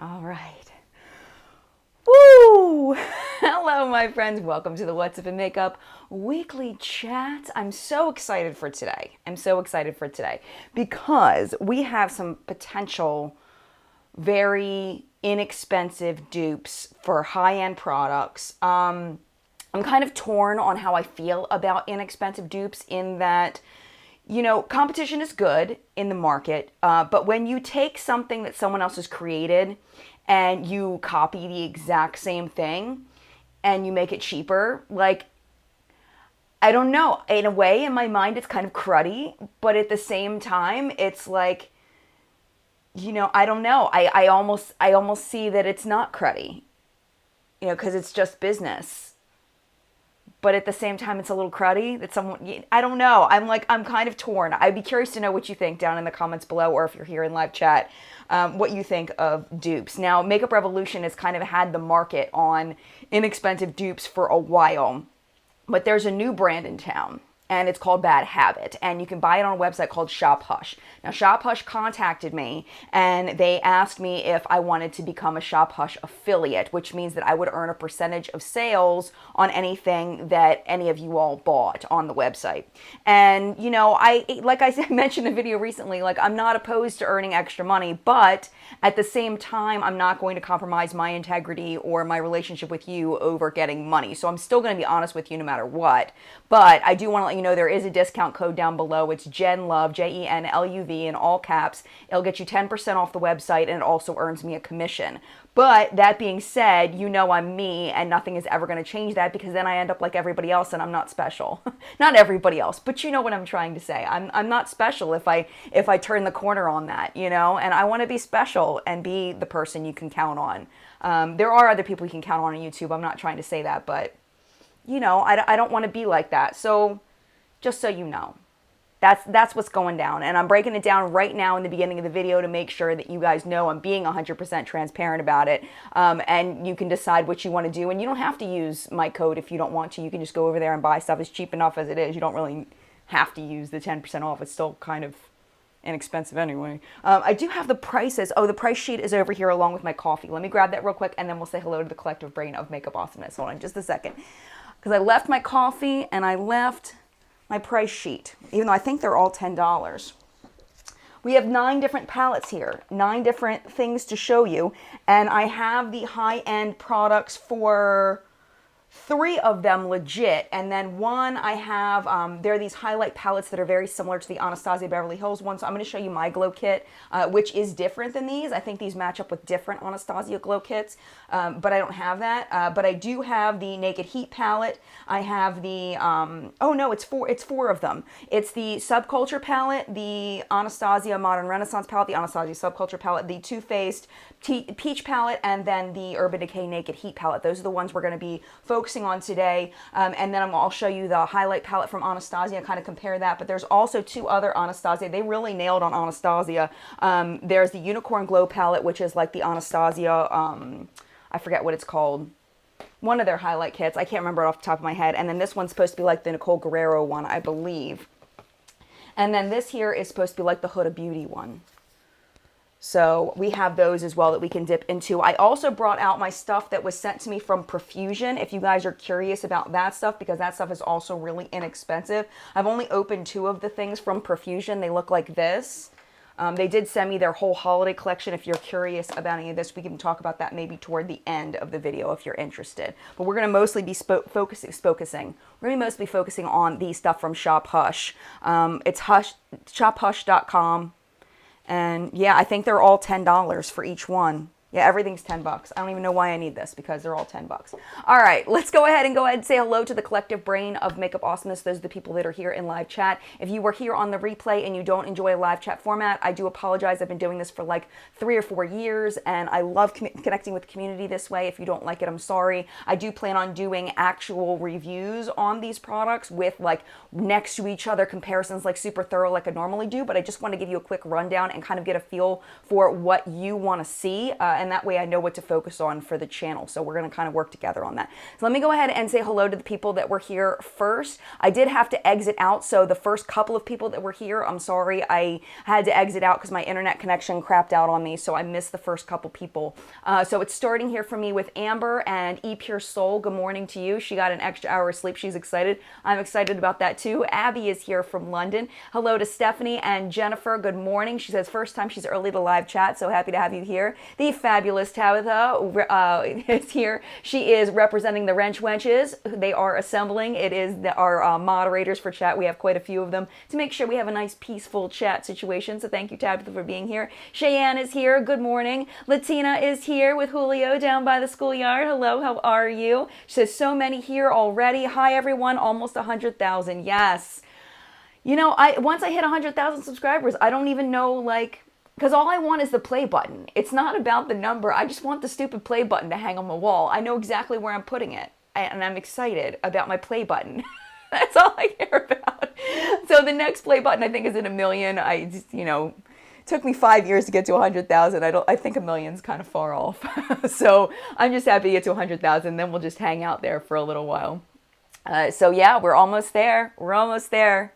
All right. Woo! Hello, my friends. Welcome to the What's Up in Makeup weekly chat. I'm so excited for today. Because we have some potential very inexpensive dupes for high-end products. I'm kind of torn on how I feel about inexpensive dupes in that, you know, competition is good in the market, but when you take something that someone else has created and you copy the exact same thing and you make it cheaper, like, I don't know. In a way, in my mind, it's kind of cruddy, but at the same time, it's like, you know, I don't know. I almost see that it's not cruddy, you know, because it's just business. But at the same time, it's a little cruddy that someone, I don't know. I'm kind of torn. I'd be curious to know what you think down in the comments below, or if you're here in live chat, what you think of dupes. Now, Makeup Revolution has kind of had the market on inexpensive dupes for a while, but there's a new brand in town, and it's called Bad Habit, and you can buy it on a website called Shop Hush. Now, Shop Hush contacted me, and they asked me if I wanted to become a Shop Hush affiliate, which means that I would earn a percentage of sales on anything that any of you all bought on the website. And, you know, like I mentioned in a video recently, like, I'm not opposed to earning extra money, but at the same time, I'm not going to compromise my integrity or my relationship with you over getting money. So I'm still going to be honest with you no matter what. But I do want to let you know there is a discount code down below. It's JENLUV, JENLUV in all caps. It'll get you 10% off the website, and it also earns me a commission. But that being said, you know I'm me, and nothing is ever going to change that, because then I end up like everybody else, and I'm not special. Not everybody else, but you know what I'm trying to say. I'm not special if I turn the corner on that, you know. And I want to be special and be the person you can count on. There are other people you can count on YouTube. I'm not trying to say that, but you know, I don't want to be like that. So just so you know, that's what's going down. And I'm breaking it down right now in the beginning of the video to make sure that you guys know I'm being 100% transparent about it. And you can decide what you want to do. And you don't have to use my code if you don't want to. You can just go over there and buy stuff. It's cheap enough as it is. You don't really have to use the 10% off. It's still kind of inexpensive anyway. I do have the prices. Oh, the price sheet is over here along with my coffee. Let me grab that real quick, and then we'll say hello to the collective brain of makeup awesomeness. Hold on just a second. Because I left my coffee and I left my price sheet, even though I think they're all $10. We have 9 different palettes here, 9 different things to show you, and I have the high-end products for 3 of them legit, and then one I have, there are these highlight palettes that are very similar to the Anastasia Beverly Hills one, so I'm going to show you my glow kit, which is different than these. I think these match up with different Anastasia glow kits, but I don't have that. But I do have the Naked Heat palette. I have the, oh no, it's four of them. It's the Subculture palette, the Anastasia Modern Renaissance palette, the Anastasia Subculture palette, the Too Faced Peach palette, and then the Urban Decay Naked Heat palette. Those are the ones we're going to be focusing on today, and then I'll show you the highlight palette from Anastasia and kind of compare that. But there's also 2 other Anastasia. They really nailed on Anastasia. There's the Unicorn Glow palette, which is like the Anastasia, I forget what it's called, one of their highlight kits. I can't remember it off the top of my head. And then this one's supposed to be like the Nicole Guerrero one, I believe. And then this here is supposed to be like the Huda Beauty one. So we have those as well that we can dip into. I also brought out my stuff that was sent to me from Profusion, if you guys are curious about that stuff, because that stuff is also really inexpensive. I've only opened 2 of the things from Profusion. They look like this. They did send me their whole holiday collection. If you're curious about any of this, we can talk about that maybe toward the end of the video if you're interested. But we're going to mostly be focusing on the stuff from Shop Hush. It's shophush.com. And yeah, I think they're all $10 for each one. Yeah, everything's $10. I don't even know why I need this, because they're all $10. All right, let's go ahead and say hello to the collective brain of makeup awesomeness. Those are the people that are here in live chat. If you were here on the replay and you don't enjoy a live chat format, I do apologize. I've been doing this for like 3 or 4 years, and I love connecting with the community this way. If you don't like it, I'm sorry. I do plan on doing actual reviews on these products with like next to each other comparisons, like super thorough like I normally do, but I just want to give you a quick rundown and kind of get a feel for what you want to see. and that way I know what to focus on for the channel. So we're going to kind of work together on that. So let me go ahead and say hello to the people that were here first. I did have to exit out, so the first couple of people that were here, I'm sorry, I had to exit out because my internet connection crapped out on me, so I missed the first couple people. So it's starting here for me with Amber and E Pure Soul. Good morning to you. She got an extra hour of sleep. She's excited. I'm excited about that too. Abby is here from London. Hello to Stephanie and Jennifer. Good morning. She says first time she's early to live chat, so happy to have you here. The fabulous Tabitha is here. She is representing the Wrench Wenches. They are assembling. It is our moderators for chat. We have quite a few of them to make sure we have a nice peaceful chat situation. So thank you, Tabitha, for being here. Cheyenne is here. Good morning. Latina is here with Julio down by the schoolyard. Hello, how are you? She says so many here already. Hi everyone. Almost 100,000. Yes. You know, once I hit 100,000 subscribers, I don't even know, like, because all I want is the play button. It's not about the number. I just want the stupid play button to hang on the wall. I know exactly where I'm putting it, and I'm excited about my play button. That's all I care about. So the next play button, I think, is in 1 million. I just, you know, took me 5 years to get to 100,000. I think 1 million's kind of far off. So I'm just happy to get to 100,000. Then we'll just hang out there for a little while. So yeah, we're almost there. We're almost there.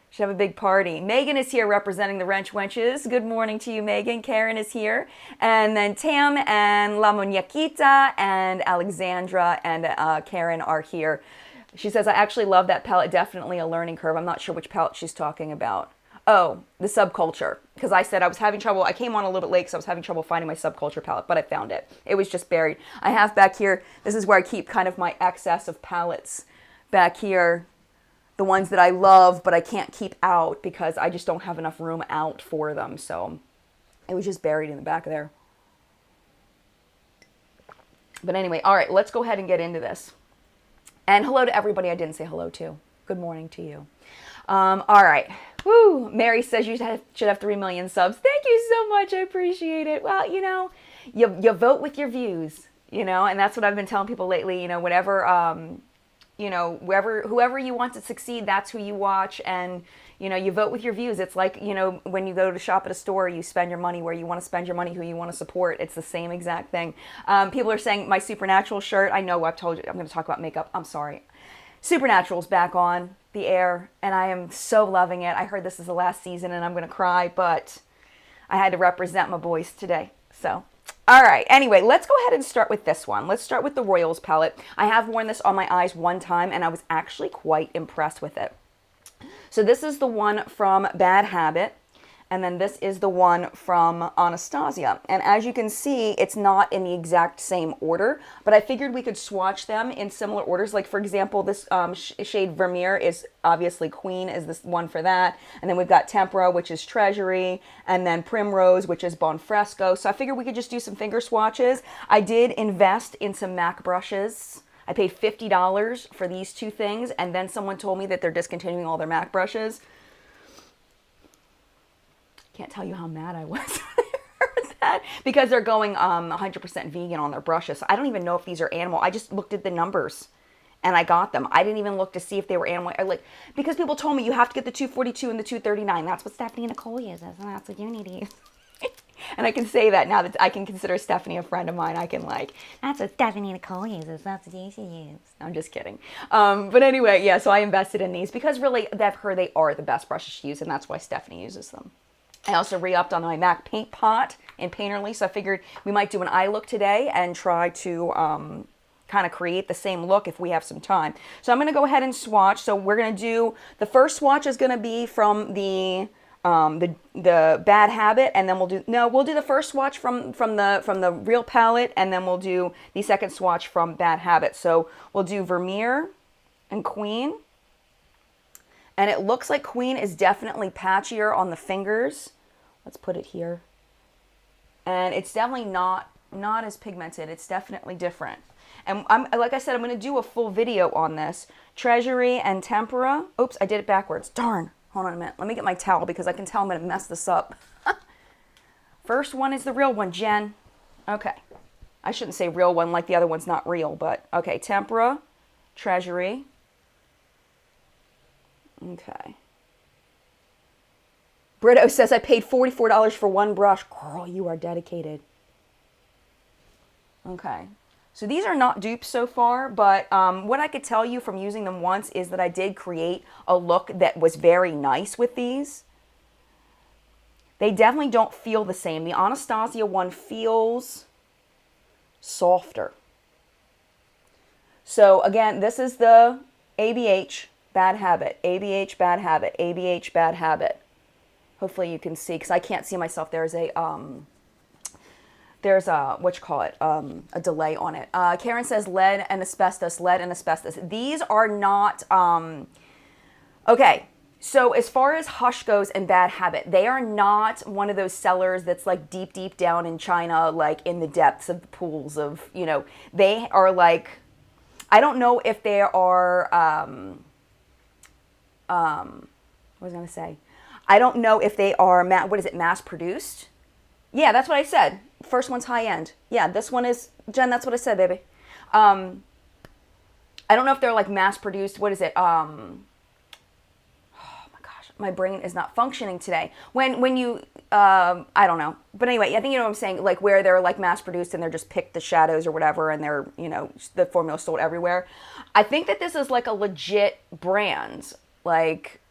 Should have a big party. Megan is here representing the Wrench Wenches. Good morning to you, Megan. Karen is here. And then Tam and La Muñequita and Alexandra and Karen are here. She says, I actually love that palette. Definitely a learning curve. I'm not sure which palette she's talking about. Oh, the Subculture. Because I said I was having trouble. I came on a little bit late because I was having trouble finding my Subculture palette, but I found it. It was just buried. I have back here, this is where I keep kind of my excess of palettes back here. The ones that I love, but I can't keep out because I just don't have enough room out for them. So it was just buried in the back there. But anyway, all right, let's go ahead and get into this. And hello to everybody I didn't say hello to. Good morning to you. All right. Woo. Mary says you should have 3 million subs. Thank you so much. I appreciate it. Well, you know, you vote with your views, you know, and that's what I've been telling people lately. You know, whenever... you know, whoever you want to succeed, that's who you watch, and, you know, you vote with your views. It's like, you know, when you go to shop at a store, you spend your money where you want to spend your money, who you want to support. It's the same exact thing. People are saying my Supernatural shirt, I know I've told you, I'm going to talk about makeup. I'm sorry. Supernatural's back on the air, and I am so loving it. I heard this is the last season, and I'm going to cry, but I had to represent my boys today, so... All right, anyway, let's go ahead and start with this one. Let's start with the Royals palette. I have worn this on my eyes one time, and I was actually quite impressed with it. So this is the one from Bad Habit, and then this is the one from Anastasia. And as you can see, it's not in the exact same order, but I figured we could swatch them in similar orders. Like, for example, this shade Vermeer is obviously Queen, is this one for that. And then we've got Tempera, which is Treasury, and then Primrose, which is Bonfresco. So I figured we could just do some finger swatches. I did invest in some MAC brushes. I paid $50 for these two things, and then someone told me that they're discontinuing all their MAC brushes. Can't tell you how mad I was when I heard that, because they're going 100% vegan on their brushes. So I don't even know if these are animal. I just looked at the numbers and I got them. I didn't even look to see if they were animal. Because people told me you have to get the 242 and the 239. That's what Stephanie and Nicole uses, and that's what you need to use. And I can say that now that I can consider Stephanie a friend of mine. I can that's what Stephanie and Nicole uses. That's what you should use. I'm just kidding. But anyway, yeah, so I invested in these because really, I've heard they are the best brushes to use, and that's why Stephanie uses them. I also re-upped on my MAC paint pot in Painterly, so I figured we might do an eye look today and try to kind of create the same look if we have some time. So I'm going to go ahead and swatch. So we're going to do, the first swatch is going to be from the Bad Habit, and then we'll do the first swatch from the real palette, and then we'll do the second swatch from Bad Habit. So we'll do Vermeer and Queen. And it looks like Queen is definitely patchier on the fingers. Let's put it here. And it's definitely not as pigmented. It's definitely different. And like I said, I'm going to do a full video on this. Treasury and Tempera. Oops, I did it backwards. Darn. Hold on a minute. Let me get my towel because I can tell I'm going to mess this up. First one is the real one, Jen. Okay. I shouldn't say real one like the other one's not real, but okay. Tempera, Treasury. Okay. Brito says, I paid $44 for one brush. Girl, you are dedicated. Okay. So these are not dupes so far, but what I could tell you from using them once is that I did create a look that was very nice with these. They definitely don't feel the same. The Anastasia one feels softer. So again, this is the ABH, Bad Habit, ABH, Bad Habit, ABH, Bad Habit. Hopefully you can see, because I can't see myself. There's a, what you call it, a delay on it. Karen says lead and asbestos, lead and asbestos. These are not, okay. So as far as Hush goes and Bad Habit, they are not one of those sellers that's like deep, deep down in China, like in the depths of the pools of, you know, they are like, I don't know if they are, what was I going to say? I don't know if they are, what is it, mass produced? Yeah, that's what I said. First one's high end. Yeah, this one is, Jen, that's what I said, baby. I don't know if they're like mass produced. What is it? My brain is not functioning today. When you, I don't know. But anyway, I think you know what I'm saying, like where they're like mass produced and they're just picked the shadows or whatever and they're, you know, the formula sold everywhere. I think that this is like a legit brand. Like,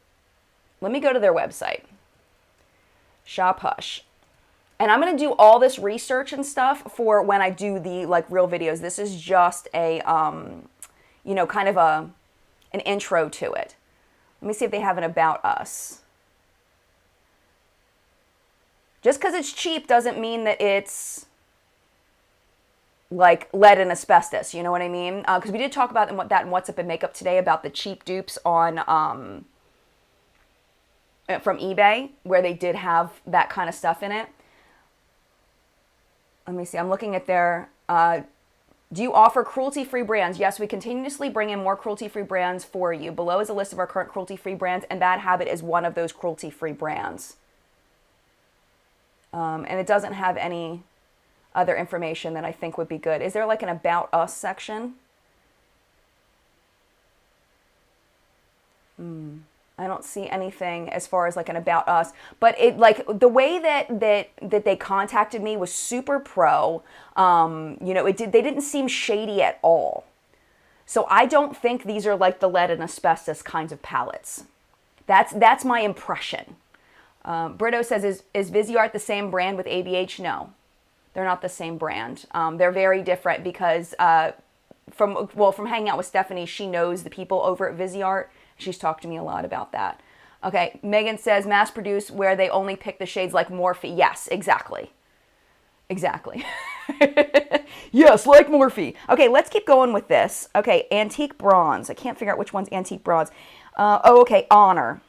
let me go to their website. Shop Hush. And I'm going to do all this research and stuff for when I do the like real videos. This is just a, you know, kind of an intro to it. Let me see if they have an About Us. Just because it's cheap doesn't mean that it's like lead and asbestos, you know what I mean? Because we did talk about that in What's Up in Makeup today about the cheap dupes on from eBay, where they did have that kind of stuff in it. Let me see. I'm looking at their... do you offer cruelty-free brands? Yes, we continuously bring in more cruelty-free brands for you. Below is a list of our current cruelty-free brands, and Bad Habit is one of those cruelty-free brands. And it doesn't have any other information that I think would be good. Is there like an About Us section? I don't see anything as far as like an About Us, but it like the way that they contacted me was super pro. You know, they didn't seem shady at all. So I don't think these are like the lead and asbestos kinds of palettes. That's my impression. Brito says, is Viseart the same brand with ABH? No, they're not the same brand. They're very different because from hanging out with Stephanie, she knows the people over at Viseart. She's talked to me a lot about that. Okay, Megan says, mass produce where they only pick the shades like Morphe. Yes, exactly. Exactly. Yes, like Morphe. Okay, let's keep going with this. Okay, Antique Bronze. I can't figure out which one's Antique Bronze. Okay, Honor.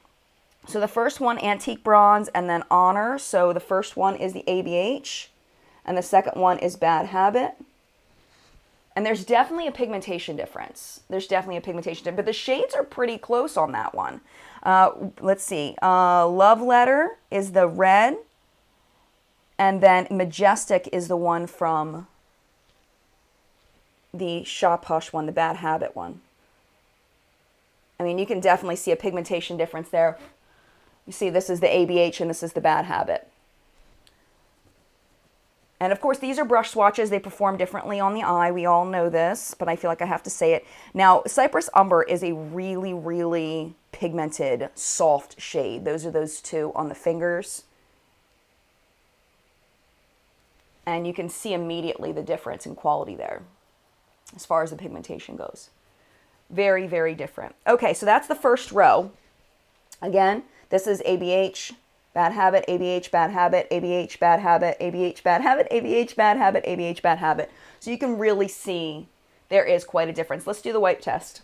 So the first one, Antique Bronze, and then Honor. So the first one is the ABH, and the second one is Bad Habit. And there's definitely a pigmentation difference. But the shades are pretty close on that one. Let's see. Love Letter is the red. And then Majestic is the one from the Shop Hush one, the Bad Habit one. I mean, you can definitely see a pigmentation difference there. You see, this is the ABH and this is the Bad Habit. And of course, these are brush swatches. They perform differently on the eye. We all know this, but I feel like I have to say it. Now, Cypress Umber is a really, really pigmented, soft shade. Those are those two on the fingers. And you can see immediately the difference in quality there as far as the pigmentation goes. Very, very different. Okay, so that's the first row. Again, this is ABH, Bad Habit, ABH, Bad Habit, ABH, Bad Habit, ABH, Bad Habit, ABH, Bad Habit, ABH, Bad Habit. So you can really see there is quite a difference. Let's do the wipe test.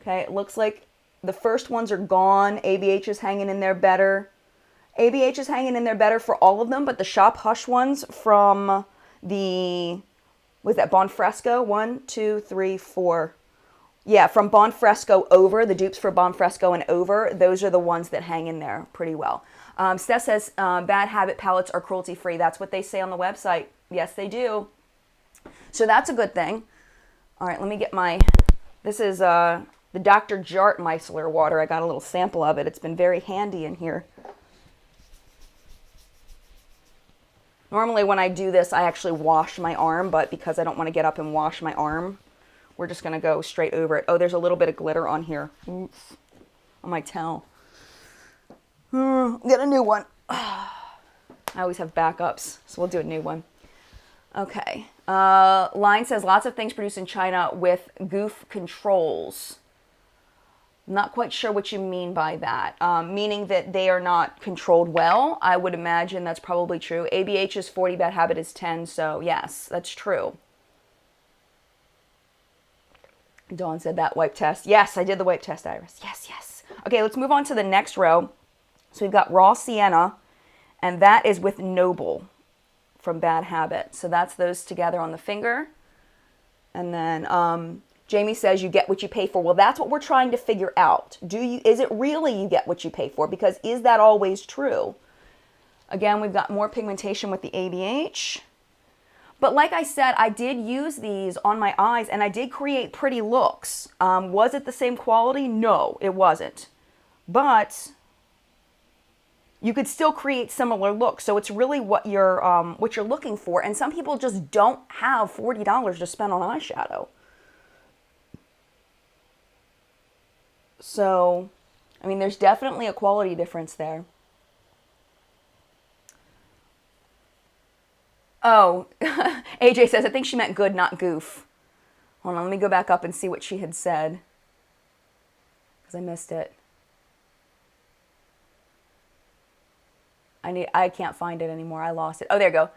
Okay, it looks like the first ones are gone. ABH is hanging in there better. ABH is hanging in there better for all of them, but the Shop Hush ones from the, was that Bonfresco? 1, 2, 3, 4. Yeah, from Bonfresco over, the dupes for Bonfresco and over, those are the ones that hang in there pretty well. Steph says, Bad Habit palettes are cruelty-free. That's what they say on the website. Yes, they do. So that's a good thing. All right, let me get my, this is the Dr. Jart micellar water. I got a little sample of it. It's been very handy in here. Normally when I do this, I actually wash my arm, but because I don't want to get up and wash my arm, we're just going to go straight over it. Oh, there's a little bit of glitter on here. Oops. On my towel. Get a new one. I always have backups, so we'll do a new one. Okay. Line says lots of things produced in China with goof controls. Not quite sure what you mean by that. Meaning that they are not controlled well. I would imagine that's probably true. ABH is 40, Bad Habit is 10. So yes, that's true. Dawn said that wipe test. Yes, I did the wipe test, Iris. Yes, yes. Okay, let's move on to the next row. So we've got Raw Sienna, and that is with Noble from Bad Habit. So that's those together on the finger. And then Jamie says you get what you pay for. Well, that's what we're trying to figure out. Is it really you get what you pay for? Because is that always true? Again, we've got more pigmentation with the ABH. But like I said, I did use these on my eyes and I did create pretty looks. Was it the same quality? No, it wasn't. But you could still create similar looks. So it's really what you're looking for. And some people just don't have $40 to spend on eyeshadow. So, I mean, there's definitely a quality difference there. Oh, AJ says, I think she meant good, not goof. Hold on, let me go back up and see what she had said. Because I missed it. I can't find it anymore. I lost it. Oh, there you go.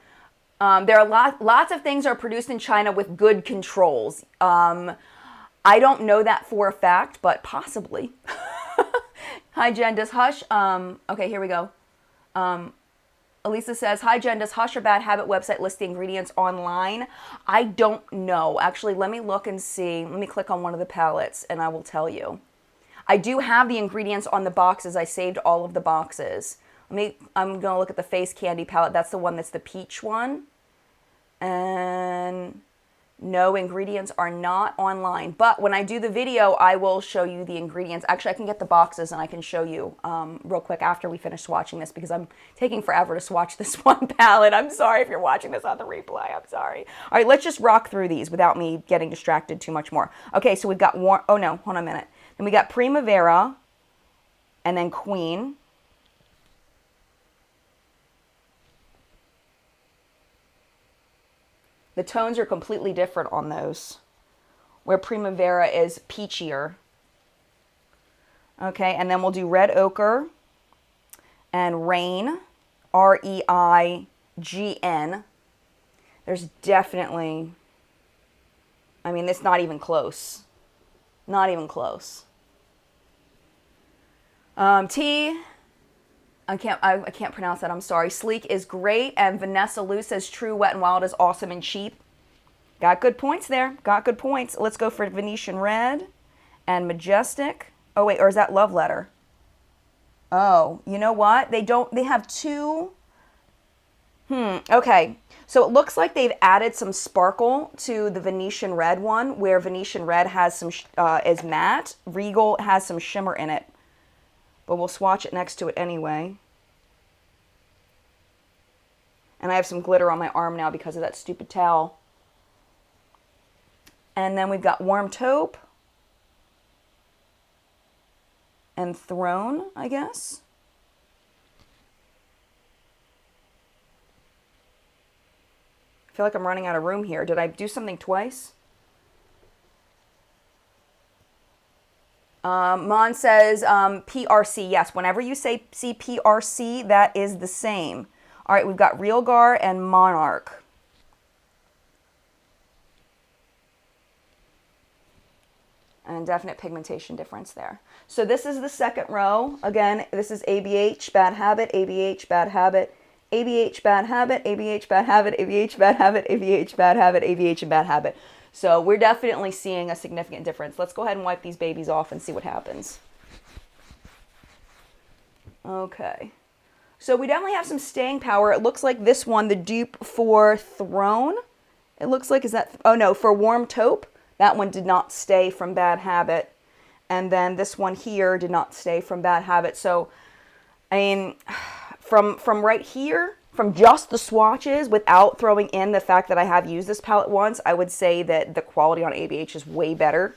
There are lots of things are produced in China with good controls. I don't know that for a fact, but possibly. Hi, Jen. Does Hush... okay, here we go. Elisa says, hi, Jen. Does Hush or Bad Habit website list the ingredients online? I don't know. Actually, let me look and see. Let me click on one of the palettes, and I will tell you. I do have the ingredients on the boxes. I saved all of the boxes. I'm going to look at the Face Candy palette. That's the one that's the peach one. And no, ingredients are not online. But when I do the video, I will show you the ingredients. Actually, I can get the boxes and I can show you real quick after we finish swatching this because I'm taking forever to swatch this one palette. I'm sorry if you're watching this on the replay. I'm sorry. All right, let's just rock through these without me getting distracted too much more. Okay, so we've got oh no, hold on a minute. Then we got Primavera and then Queen. The tones are completely different on those, where Primavera is peachier. Okay, and then we'll do Red Ochre and Rain, R-E-I-G-N. There's definitely, I mean, it's not even close. Not even close. T, I can't pronounce that, I'm sorry. Sleek is great, and Vanessa Lou says True Wet and Wild is awesome and cheap. Got good points there. Got good points. Let's go for Venetian Red and Majestic. Oh, wait, or is that Love Letter? Oh, you know what? They have two. Okay. So it looks like they've added some sparkle to the Venetian Red one, where Venetian Red has some, is matte. Regal has some shimmer in it. But we'll swatch it next to it anyway. And I have some glitter on my arm now because of that stupid towel. And then we've got Warm Taupe. And Throne, I guess. I feel like I'm running out of room here. Did I do something twice? Mon says PRC. Yes, whenever you see PRC, that is the same. All right, we've got Realgar and Monarch. And definite pigmentation difference there. So this is the second row. Again, this is ABH, Bad Habit, ABH, Bad Habit, ABH, Bad Habit, ABH, Bad Habit, ABH, Bad Habit, ABH, Bad Habit, ABH, and Bad Habit. So we're definitely seeing a significant difference. Let's go ahead and wipe these babies off and see what happens. Okay. So we definitely have some staying power. It looks like this one, the dupe for Throne. It looks like, is that, oh no, for Warm Taupe. That one did not stay from Bad Habit. And then this one here did not stay from Bad Habit. So, I mean, from right here from just the swatches, without throwing in the fact that I have used this palette once, I would say that the quality on ABH is way better.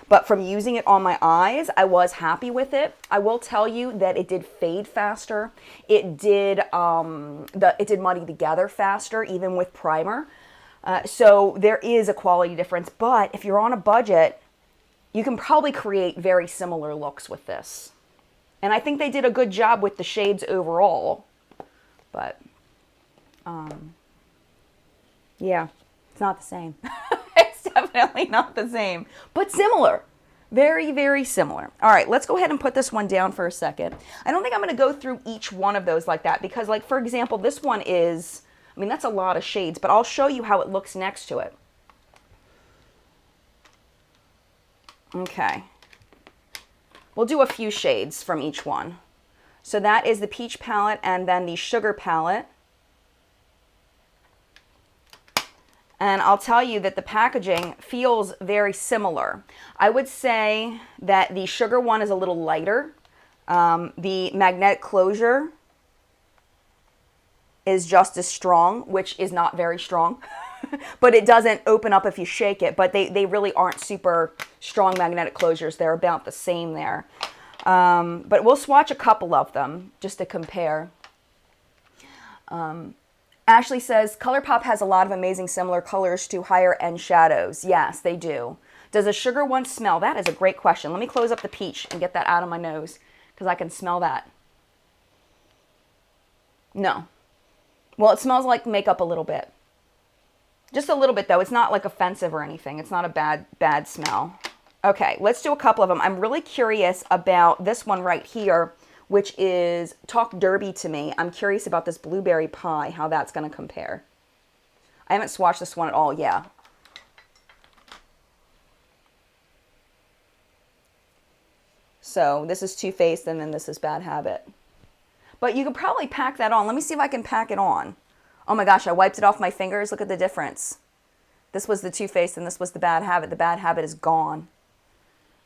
But from using it on my eyes, I was happy with it. I will tell you that it did fade faster. It did muddy together faster, even with primer. So there is a quality difference. But if you're on a budget, you can probably create very similar looks with this. And I think they did a good job with the shades overall. But, yeah, it's not the same. It's definitely not the same, but similar. Very, very similar. All right, let's go ahead and put this one down for a second. I don't think I'm going to go through each one of those like that because, like, for example, this one is, I mean, that's a lot of shades, but I'll show you how it looks next to it. Okay. We'll do a few shades from each one. So that is the peach palette and then the sugar palette. And I'll tell you that the packaging feels very similar. I would say that the sugar one is a little lighter. The magnetic closure is just as strong, which is not very strong. But it doesn't open up if you shake it. But they really aren't super strong magnetic closures. They're about the same there. But we'll swatch a couple of them just to compare. Ashley says, ColourPop has a lot of amazing similar colors to higher end shadows. Yes, they do. Does a sugar one smell? That is a great question. Let me close up the peach and get that out of my nose because I can smell that. No. Well, it smells like makeup a little bit. Just a little bit though. It's not like offensive or anything. It's not a bad smell. Okay, let's do a couple of them. I'm really curious about this one right here, which is Talk Derby to Me. I'm curious about this blueberry pie, how that's going to compare. I haven't swatched this one at all, yeah. So this is Too Faced and then this is Bad Habit. But you could probably pack that on. Let me see if I can pack it on. Oh my gosh, I wiped it off my fingers. Look at the difference. This was the Too Faced and this was the Bad Habit. The Bad Habit is gone.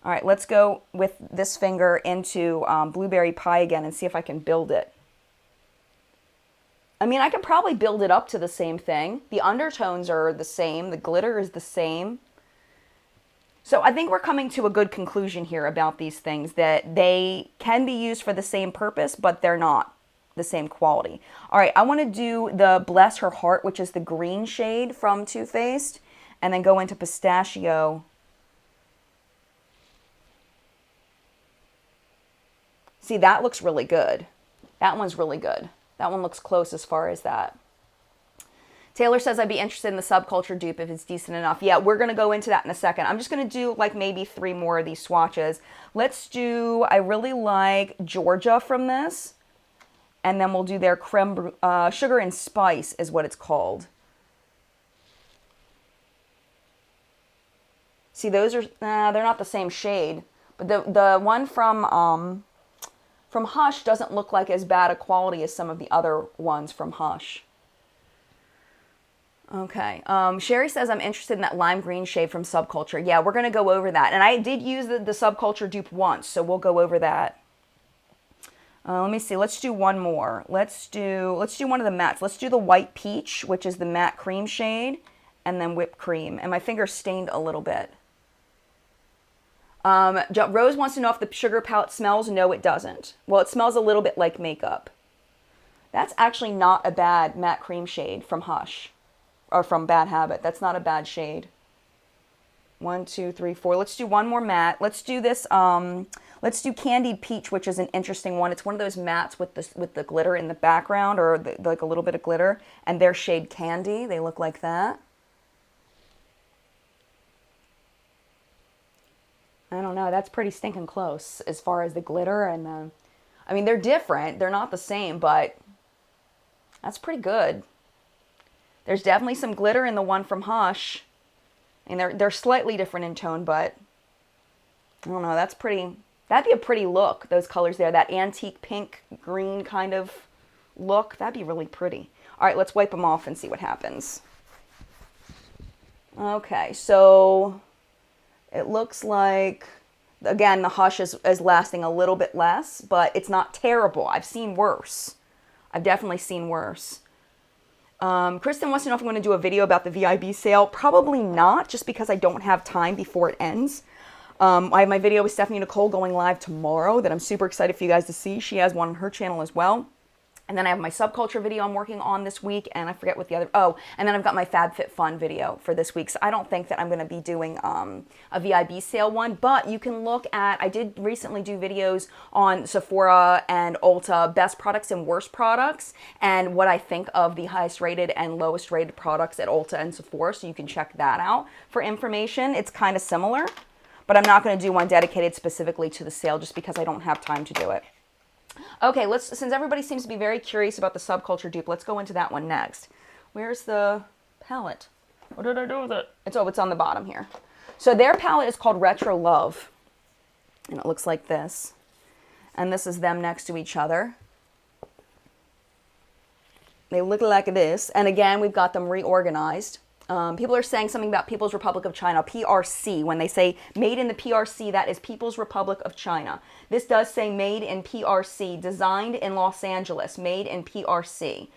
All right, let's go with this finger into Blueberry Pie again and see if I can build it. I mean, I could probably build it up to the same thing. The undertones are the same. The glitter is the same. So I think we're coming to a good conclusion here about these things, that they can be used for the same purpose, but they're not the same quality. All right, I want to do the Bless Her Heart, which is the green shade from Too Faced, and then go into Pistachio. See, that looks really good. That one's really good. That one looks close as far as that. Taylor says I'd be interested in the Subculture dupe if it's decent enough. Yeah, we're going to go into that in a second. I'm just going to do like maybe 3 more of these swatches. Let's do, I really like Georgia from this. And then we'll do their creme, Sugar and Spice is what it's called. See, those are, they're not the same shade. But the one from Hush doesn't look like as bad a quality as some of the other ones from Hush. Okay. Sherry says I'm interested in that lime green shade from Subculture. Yeah, we're going to go over that. And I did use the Subculture dupe once, so we'll go over that. Let me see. Let's do one more. Let's do one of the mattes. Let's do the White Peach, which is the matte cream shade, and then Whipped Cream. And my finger's stained a little bit. Rose wants to know if the sugar palette smells. No, it doesn't. Well, it smells a little bit like makeup. That's actually not a bad matte cream shade from Hush. Or from Bad Habit. That's not a bad shade. 1, 2, 3, 4. Let's do one more matte. Let's do this, let's do Candied Peach, which is an interesting one. It's one of those mattes with the glitter in the background, or like a little bit of glitter. And their shade Candy. They look like that. I don't know. That's pretty stinking close as far as the glitter and the... I mean, they're different. They're not the same, but that's pretty good. There's definitely some glitter in the one from Hush. And they're slightly different in tone, but I don't know. That's pretty... That'd be a pretty look, those colors there. That antique pink, green kind of look. That'd be really pretty. All right, let's wipe them off and see what happens. Okay, so... It looks like, again, the Hush is lasting a little bit less, but it's not terrible. I've seen worse. I've definitely seen worse. Kristen wants to know if I'm going to do a video about the VIB sale. Probably not, just because I don't have time before it ends. I have my video with Stephanie Nicole going live tomorrow that I'm super excited for you guys to see. She has one on her channel as well. And then I have my Subculture video I'm working on this week, and I forget what the other, oh, and then I've got my FabFitFun video for this week. So I don't think that I'm going to be doing a VIB sale one, but you can look at, I did recently do videos on Sephora and Ulta, best products and worst products, and what I think of the highest rated and lowest rated products at Ulta and Sephora, so you can check that out for information. It's kind of similar, but I'm not going to do one dedicated specifically to the sale just because I don't have time to do it. Okay, since everybody seems to be very curious about the Subculture dupe, let's go into that one next. Where's the palette? What did I do with it? It's on the bottom here. So their palette is called Retro Love, and it looks like this. And this is them next to each other. They look like this. And again, we've got them reorganized. People are saying something about People's Republic of China, PRC. When they say made in the PRC, that is People's Republic of China. This does say made in PRC, designed in Los Angeles, made in PRC.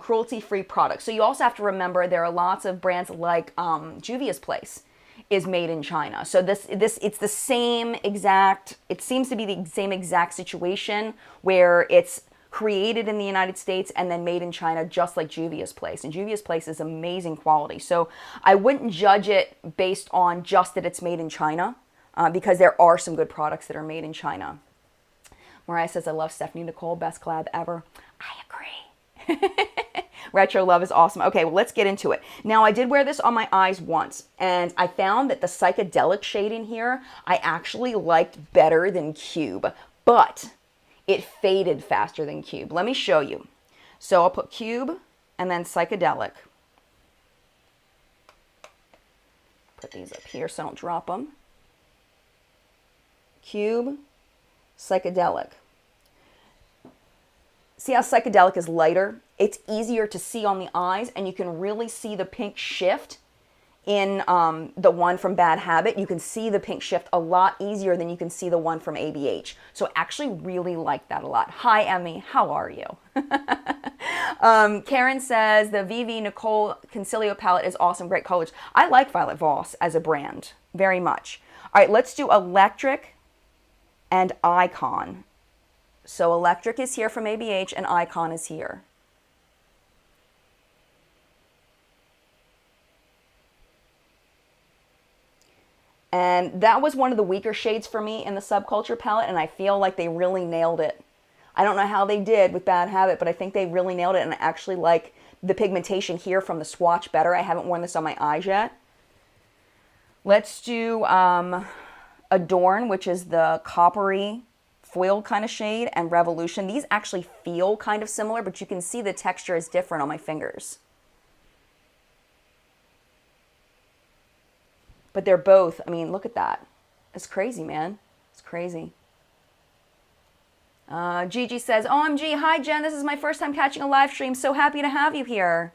Cruelty-free products. So you also have to remember there are lots of brands like Juvia's Place is made in China. So it's the same exact, it seems to be the same exact situation where it's created in the United States and then made in China, just like Juvia's Place. And Juvia's Place is amazing quality. So I wouldn't judge it based on just that it's made in China, because there are some good products that are made in China. Mariah says, I love Stephanie Nicole, best collab ever. I agree. Retro Love is awesome. Okay, well, let's get into it. Now, I did wear this on my eyes once, and I found that the psychedelic shade in here, I actually liked better than Cube, but it faded faster than Cube. Let me show you. So I'll put Cube and then psychedelic. Put these up here so I don't drop them. Cube, psychedelic. See how psychedelic is lighter? It's easier to see on the eyes, and you can really see the pink shift in the one from Bad Habit. You can see the pink shift a lot easier than you can see the one from ABH. So I actually really like that a lot. Hi, Emmy. How are you? Karen says, the VV Nicole Concilio palette is awesome. Great colors. I like Violet Voss as a brand very much. All right, let's do Electric and Icon. So Electric is here from ABH and Icon is here. And that was one of the weaker shades for me in the Subculture palette, and I feel like they really nailed it. I don't know how they did with Bad Habit, but I think they really nailed it, and I actually like the pigmentation here from the Swatch better. I haven't worn this on my eyes yet. Let's do Adorn, which is the coppery foil kind of shade, and Revolution. These actually feel kind of similar, but you can see the texture is different on my fingers. But they're both, I mean, look at that. It's crazy, man. It's crazy. Gigi says, OMG, hi Jen, this is my first time catching a live stream. So happy to have you here.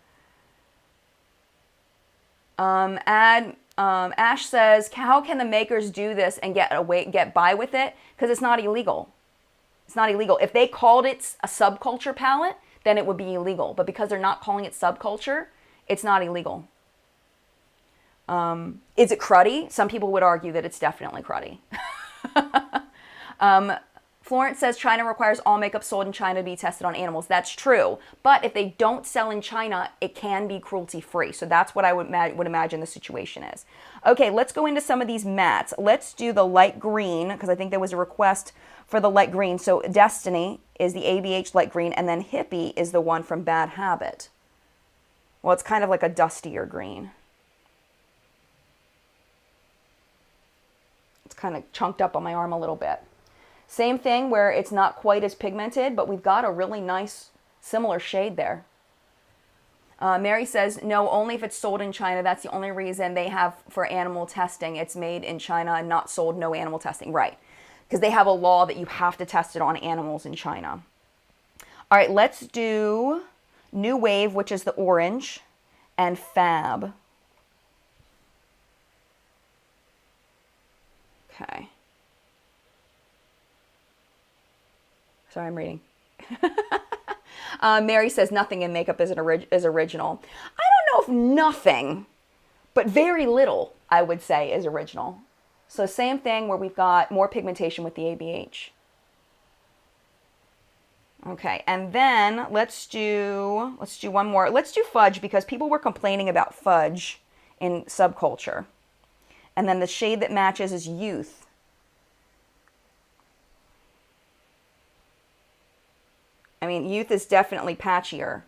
Ash says, how can the makers do this and get by with it? Because it's not illegal. It's not illegal. If they called it a Subculture palette, then it would be illegal. But because they're not calling it Subculture, it's not illegal. Is it cruddy? Some people would argue that it's definitely cruddy. Florence says China requires all makeup sold in China to be tested on animals. That's true. But if they don't sell in China, it can be cruelty-free. So that's what I would imagine the situation is. Okay, let's go into some of these mattes. Let's do the light green, because I think there was a request for the light green. So Destiny is the ABH light green, and then Hippie is the one from Bad Habit. Well, it's kind of like a dustier green. It's kind of chunked up on my arm a little bit. Same thing where it's not quite as pigmented, but we've got a really nice similar shade there. Mary says, no, only if it's sold in China. That's the only reason they have for animal testing. It's made in China and not sold, no animal testing. Right. Because they have a law that you have to test it on animals in China. All right, let's do New Wave, which is the orange, and Fab. Okay. Sorry, I'm reading. Mary says nothing in makeup is original. I don't know if nothing, but very little, I would say, is original. So same thing where we've got more pigmentation with the ABH. Okay, and then let's do one more. Let's do fudge because people were complaining about fudge in Subculture. And then the shade that matches is Youth. I mean, Youth is definitely patchier.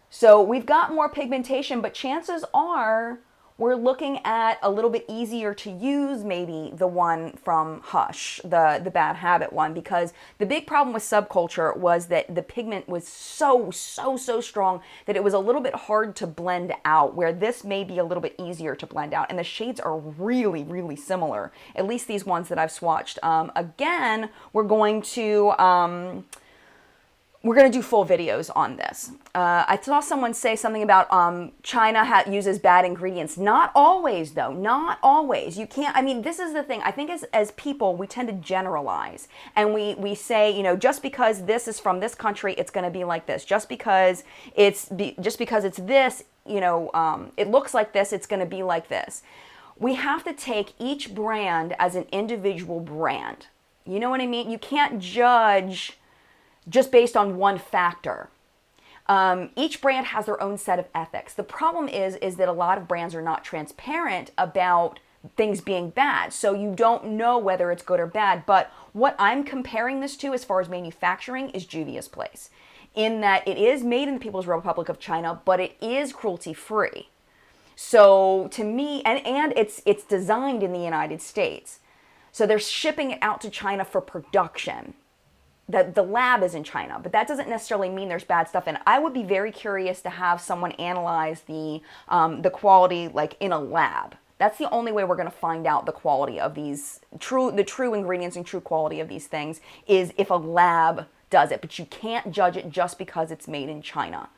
So we've got more pigmentation, but chances are we're looking at a little bit easier to use, maybe the one from Hush, the Bad Habit one, because the big problem with Subculture was that the pigment was so strong that it was a little bit hard to blend out, where this may be a little bit easier to blend out. And the shades are really similar, at least these ones that I've swatched. Again, we're going to do full videos on this. I saw someone say something about China uses bad ingredients. Not always, though. Not always. You can't, I mean, this is the thing. I think as people, we tend to generalize. And we say, you know, just because this is from this country, it's going to be like this. Just because it's this, you know, it looks like this, it's going to be like this. We have to take each brand as an individual brand. You know what I mean? You can't judge just based on one factor. Each brand has their own set of ethics. The problem is that a lot of brands are not transparent about things being bad. So you don't know whether it's good or bad. But what I'm comparing this to as far as manufacturing is Juvia's Place, in that it is made in the People's Republic of China, but it is cruelty-free. So to me, and it's designed in the United States. So they're shipping it out to China for production. The lab is in China, but that doesn't necessarily mean there's bad stuff in it. I would be very curious to have someone analyze the quality, like in a lab. That's the only way we're going to find out the quality of these the true ingredients and true quality of these things, is if a lab does it. But you can't judge it just because it's made in China,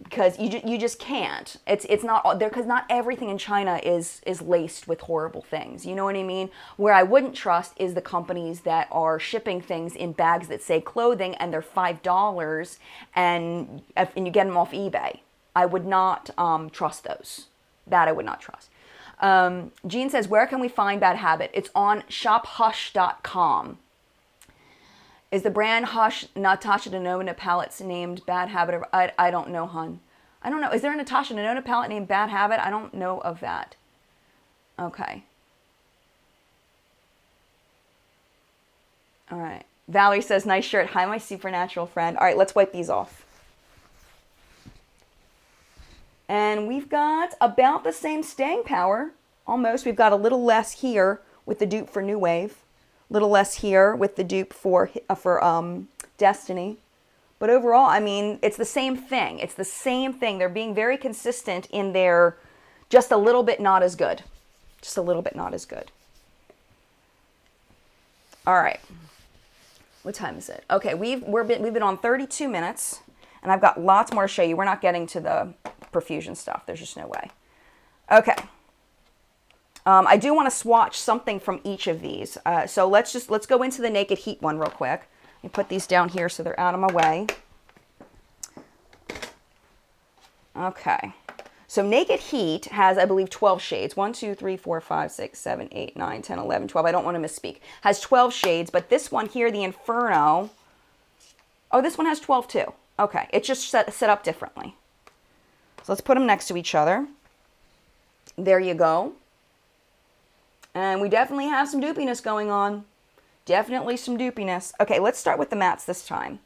because you just can't. It's not there, because not everything in China is laced with horrible things. You know what I mean? Where I wouldn't trust is the companies that are shipping things in bags that say clothing and they're $5 and you get them off eBay. I would not trust those. That I would not trust. Jean says, where can we find Bad Habit? It's on shophush.com. Is the brand Hush Natasha Denona palettes named Bad Habit? I don't know, hon. I don't know. Is there a Natasha Denona palette named Bad Habit? I don't know of that. Okay. All right. Valerie says, nice shirt. Hi, my supernatural friend. All right, let's wipe these off. And we've got about the same staying power. Almost. We've got a little less here with the dupe for New Wave. Little less here with the dupe for Destiny. But overall, I mean, it's the same thing. It's the same thing. They're being very consistent in their just a little bit not as good. Just a little bit not as good. All right. What time is it? Okay, we've been on 32 minutes, and I've got lots more to show you. We're not getting to the perfusion stuff. There's just no way. Okay. I do want to swatch something from each of these. So let's go into the Naked Heat one real quick. Let me put these down here so they're out of my way. Okay. So Naked Heat has, I believe, 12 shades. 1, 2, 3, 4, 5, 6, 7, 8, 9, 10, 11, 12. I don't want to misspeak. Has 12 shades, but this one here, the Inferno, oh, this one has 12 too. Okay. It's just set up differently. So let's put them next to each other. There you go. And we definitely have some dupiness going on. Definitely some dupiness. Okay, let's start with the mattes this time.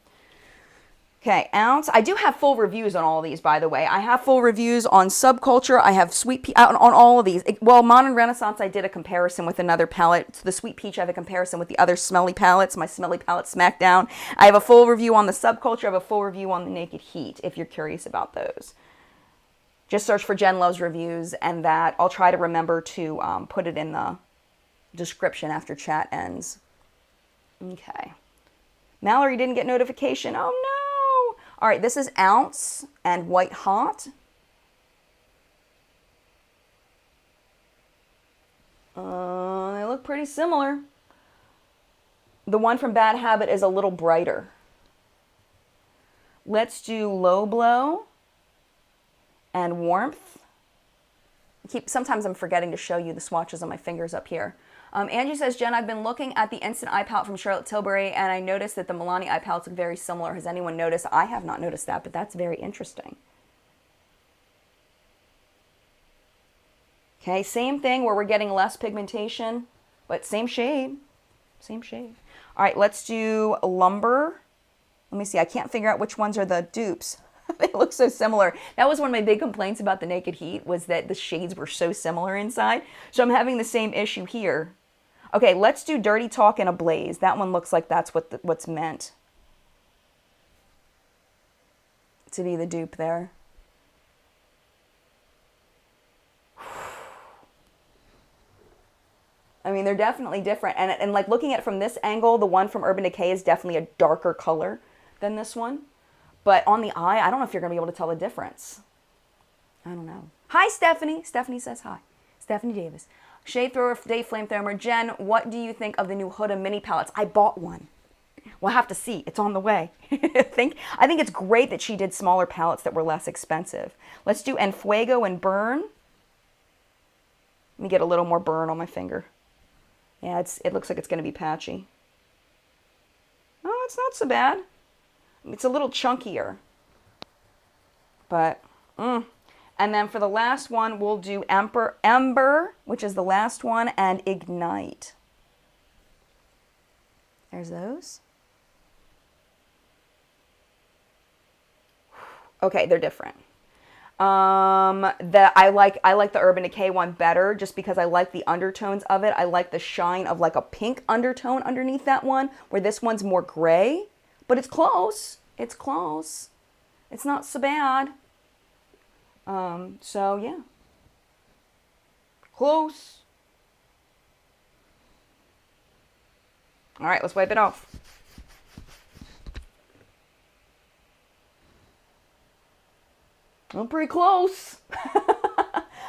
Okay, Ounce. I do have full reviews on all of these, by the way. I have full reviews on Subculture. I have Sweet Peach on all of these. Well, Modern Renaissance, I did a comparison with another palette. So the Sweet Peach, I have a comparison with the other smelly palettes. My smelly palette Smackdown. I have a full review on the Subculture. I have a full review on the Naked Heat, if you're curious about those. Just search for Jen Loves Reviews, and that I'll try to remember to put it in the description after chat ends. Okay. Mallory didn't get notification. Oh no! All right, this is Ounce and White Hot. They look pretty similar. The one from Bad Habit is a little brighter. Let's do Low Blow and Warmth. Sometimes I'm forgetting to show you the swatches on my fingers up here. Angie says, Jen, I've been looking at the Instant Eye Palette from Charlotte Tilbury, and I noticed that the Milani eye palettes look very similar. Has anyone noticed? I have not noticed that, but that's very interesting. Okay, same thing where we're getting less pigmentation, but same shade. Same shade. All right, let's do Lumber. Let me see. I can't figure out which ones are the dupes. They look so similar. That was one of my big complaints about the Naked Heat, was that the shades were so similar inside. So I'm having the same issue here. Okay, let's do Dirty Talk and Ablaze. That one looks like that's what's meant to be the dupe there. I mean, they're definitely different. And like looking at it from this angle, the one from Urban Decay is definitely a darker color than this one. But on the eye, I don't know if you're going to be able to tell the difference. I don't know. Hi, Stephanie. Stephanie says hi. Stephanie Davis. Shade Thrower, Day Flamethrower. Jen, what do you think of the new Huda mini palettes? I bought one. We'll have to see. It's on the way. I think it's great that she did smaller palettes that were less expensive. Let's do Enfuego and Burn. Let me get a little more burn on my finger. Yeah, it looks like it's going to be patchy. Oh, it's not so bad. It's a little chunkier. But, And then for the last one, we'll do Ember, which is the last one, and Ignite. There's those. Okay, they're different. I like the Urban Decay one better just because I like the undertones of it. I like the shine of like a pink undertone underneath that one, where this one's more gray, but it's close. It's close. It's not so bad. So yeah. Close. All right, let's wipe it off. I'm pretty close.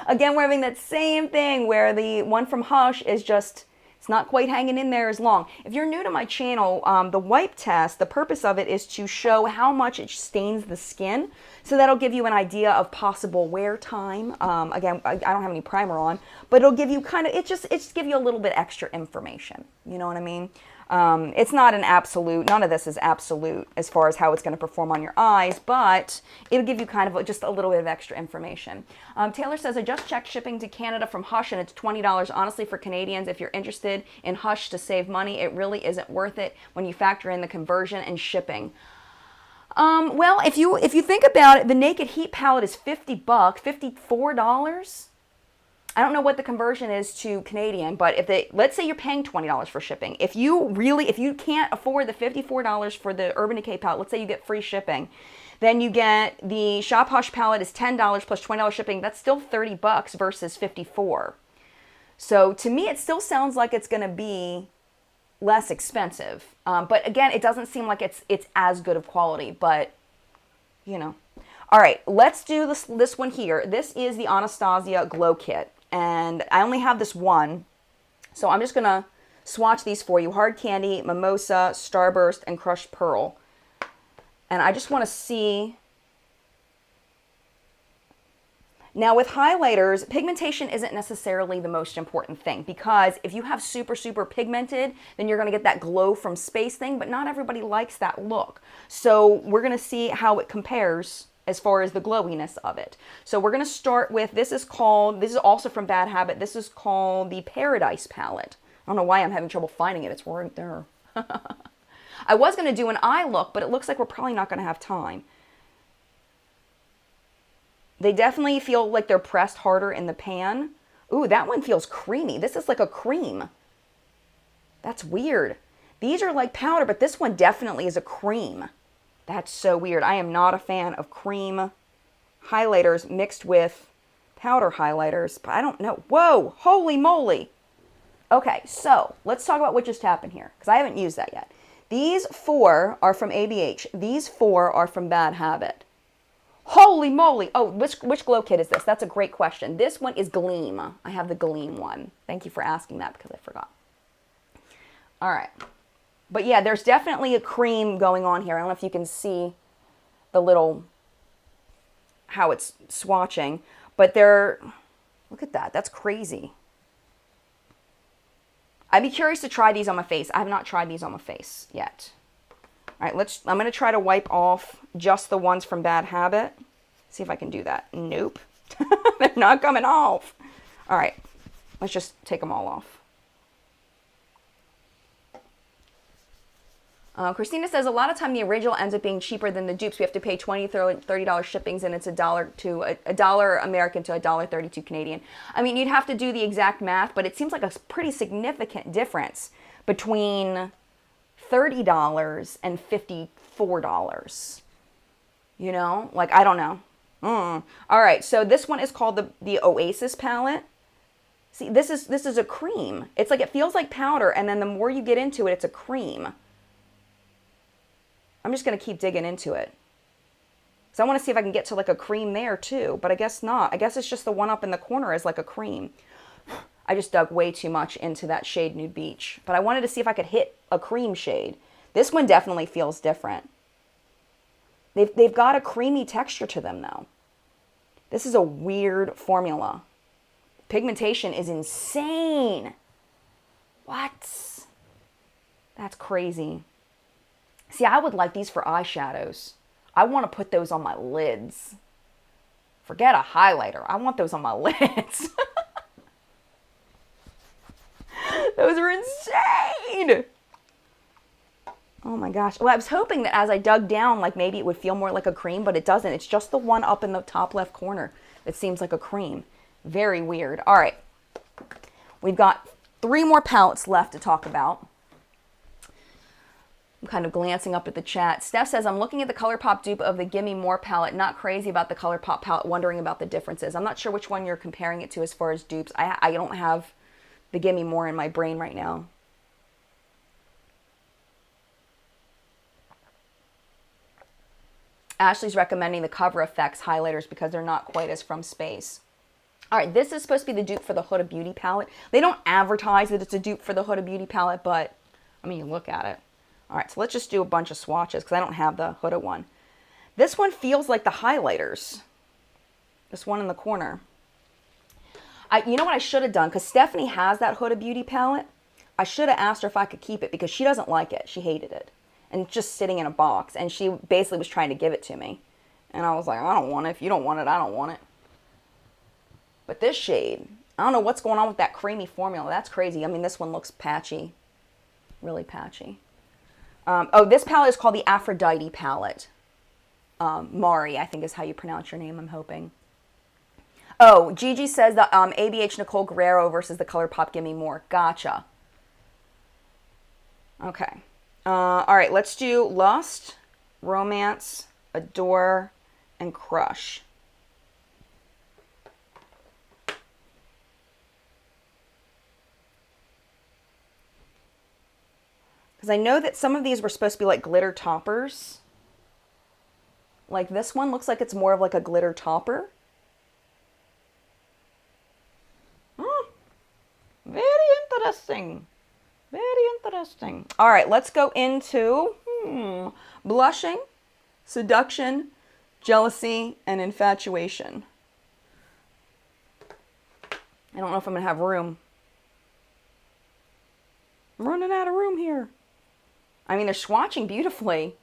Again, we're having that same thing where the one from Hush is just, it's not quite hanging in there as long. If you're new to my channel, the wipe test, the purpose of it is to show how much it stains the skin. So that'll give you an idea of possible wear time. Again, I don't have any primer on, but it'll give you kind of, it just give you a little bit extra information. You know what I mean? It's not an absolute, none of this is absolute as far as how it's going to perform on your eyes, but it'll give you kind of just a little bit of extra information. Taylor says, I just checked shipping to Canada from Hush and it's $20. Honestly, for Canadians, if you're interested in Hush to save money, it really isn't worth it when you factor in the conversion and shipping. Well, if you think about it, the Naked Heat palette is $50, $54. I don't know what the conversion is to Canadian, but let's say you're paying $20 for shipping. If you can't afford the $54 for the Urban Decay palette, let's say you get free shipping, then you get the Shop Hush palette is $10 plus $20 shipping. That's still $30 versus $54. So to me, it still sounds like it's going to be less expensive. But again, it doesn't seem like it's as good of quality, but you know. All right, let's do this one here. This is the Anastasia Glow Kit. And I only have this one, so I'm just going to swatch these for you. Hard Candy, Mimosa, Starburst, and Crushed Pearl. And I just want to see. Now with highlighters, pigmentation isn't necessarily the most important thing, because if you have super, super pigmented, then you're going to get that glow from space thing, but not everybody likes that look. So we're going to see how it compares as far as the glowiness of it. So we're going to start with, this is also from Bad Habit. This is called the Paradise palette. I don't know why I'm having trouble finding it. It's right there. I was going to do an eye look, but it looks like we're probably not going to have time. They definitely feel like they're pressed harder in the pan. Ooh, that one feels creamy. This is like a cream. That's weird. These are like powder, but this one definitely is a cream. That's so weird. I am not a fan of cream highlighters mixed with powder highlighters, but I don't know. Whoa, holy moly. Okay, so let's talk about what just happened here, because I haven't used that yet. These 4 are from ABH. These 4 are from Bad Habit. Holy moly. Oh, which glow kit is this? That's a great question. This one is Gleam. I have the Gleam one. Thank you for asking that because I forgot. All right. But yeah, there's definitely a cream going on here. I don't know if you can see the little, how it's swatching. But they're, look at that. That's crazy. I'd be curious to try these on my face. I have not tried these on my face yet. All right, I'm going to try to wipe off just the ones from Bad Habit. See if I can do that. Nope. They're not coming off. All right, let's just take them all off. Christina says, a lot of time the original ends up being cheaper than the dupes. We have to pay $20, $30 shippings, and it's a dollar American to $1.32 Canadian. I mean, you'd have to do the exact math, but it seems like a pretty significant difference between $30 and $54. You know, like, I don't know. All right, so this one is called the Oasis palette. See, this is a cream. It's like, it feels like powder, and then the more you get into it, it's a cream. I'm just going to keep digging into it. So I want to see if I can get to like a cream there too, but I guess not. I guess it's just the one up in the corner is like a cream. I just dug way too much into that shade Nude Beach, but I wanted to see if I could hit a cream shade. This one definitely feels different. They've got a creamy texture to them though. This is a weird formula. Pigmentation is insane. What? That's crazy. See, I would like these for eyeshadows. I want to put those on my lids. Forget a highlighter. I want those on my lids. Those are insane. Oh my gosh. Well, I was hoping that as I dug down, like maybe it would feel more like a cream, but it doesn't. It's just the one up in the top left corner that seems like a cream. Very weird. All right. We've got 3 more palettes left to talk about. I'm kind of glancing up at the chat. Steph says, I'm looking at the ColourPop dupe of the Gimme More palette. Not crazy about the ColourPop palette, wondering about the differences. I'm not sure which one you're comparing it to as far as dupes. I don't have the Gimme More in my brain right now. Ashley's recommending the Cover FX highlighters because they're not quite as from space. All right, this is supposed to be the dupe for the Huda Beauty palette. They don't advertise that it's a dupe for the Huda Beauty palette, but I mean, you look at it. All right, so let's just do a bunch of swatches because I don't have the Huda one. This one feels like the highlighters. This one in the corner. You know what I should have done? Because Stephanie has that Huda Beauty palette. I should have asked her if I could keep it because she doesn't like it. She hated it. And it's just sitting in a box. And she basically was trying to give it to me. And I was like, I don't want it. If you don't want it, I don't want it. But this shade, I don't know what's going on with that creamy formula. That's crazy. I mean, this one looks patchy. Really patchy. Oh, this palette is called the Aphrodite palette. Mari, I think is how you pronounce your name, I'm hoping. Oh, Gigi says the ABH Nicole Guerrero versus the ColourPop Gimme More. Gotcha. Okay. All right, let's do Lust, Romance, Adore, and Crush. Because I know that some of these were supposed to be like glitter toppers. Like this one looks like it's more of like a glitter topper. Very interesting. Very interesting. All right, let's go into blushing, seduction, jealousy, and infatuation. I don't know if I'm going to have room. I'm running out of room here. I mean, they're swatching beautifully.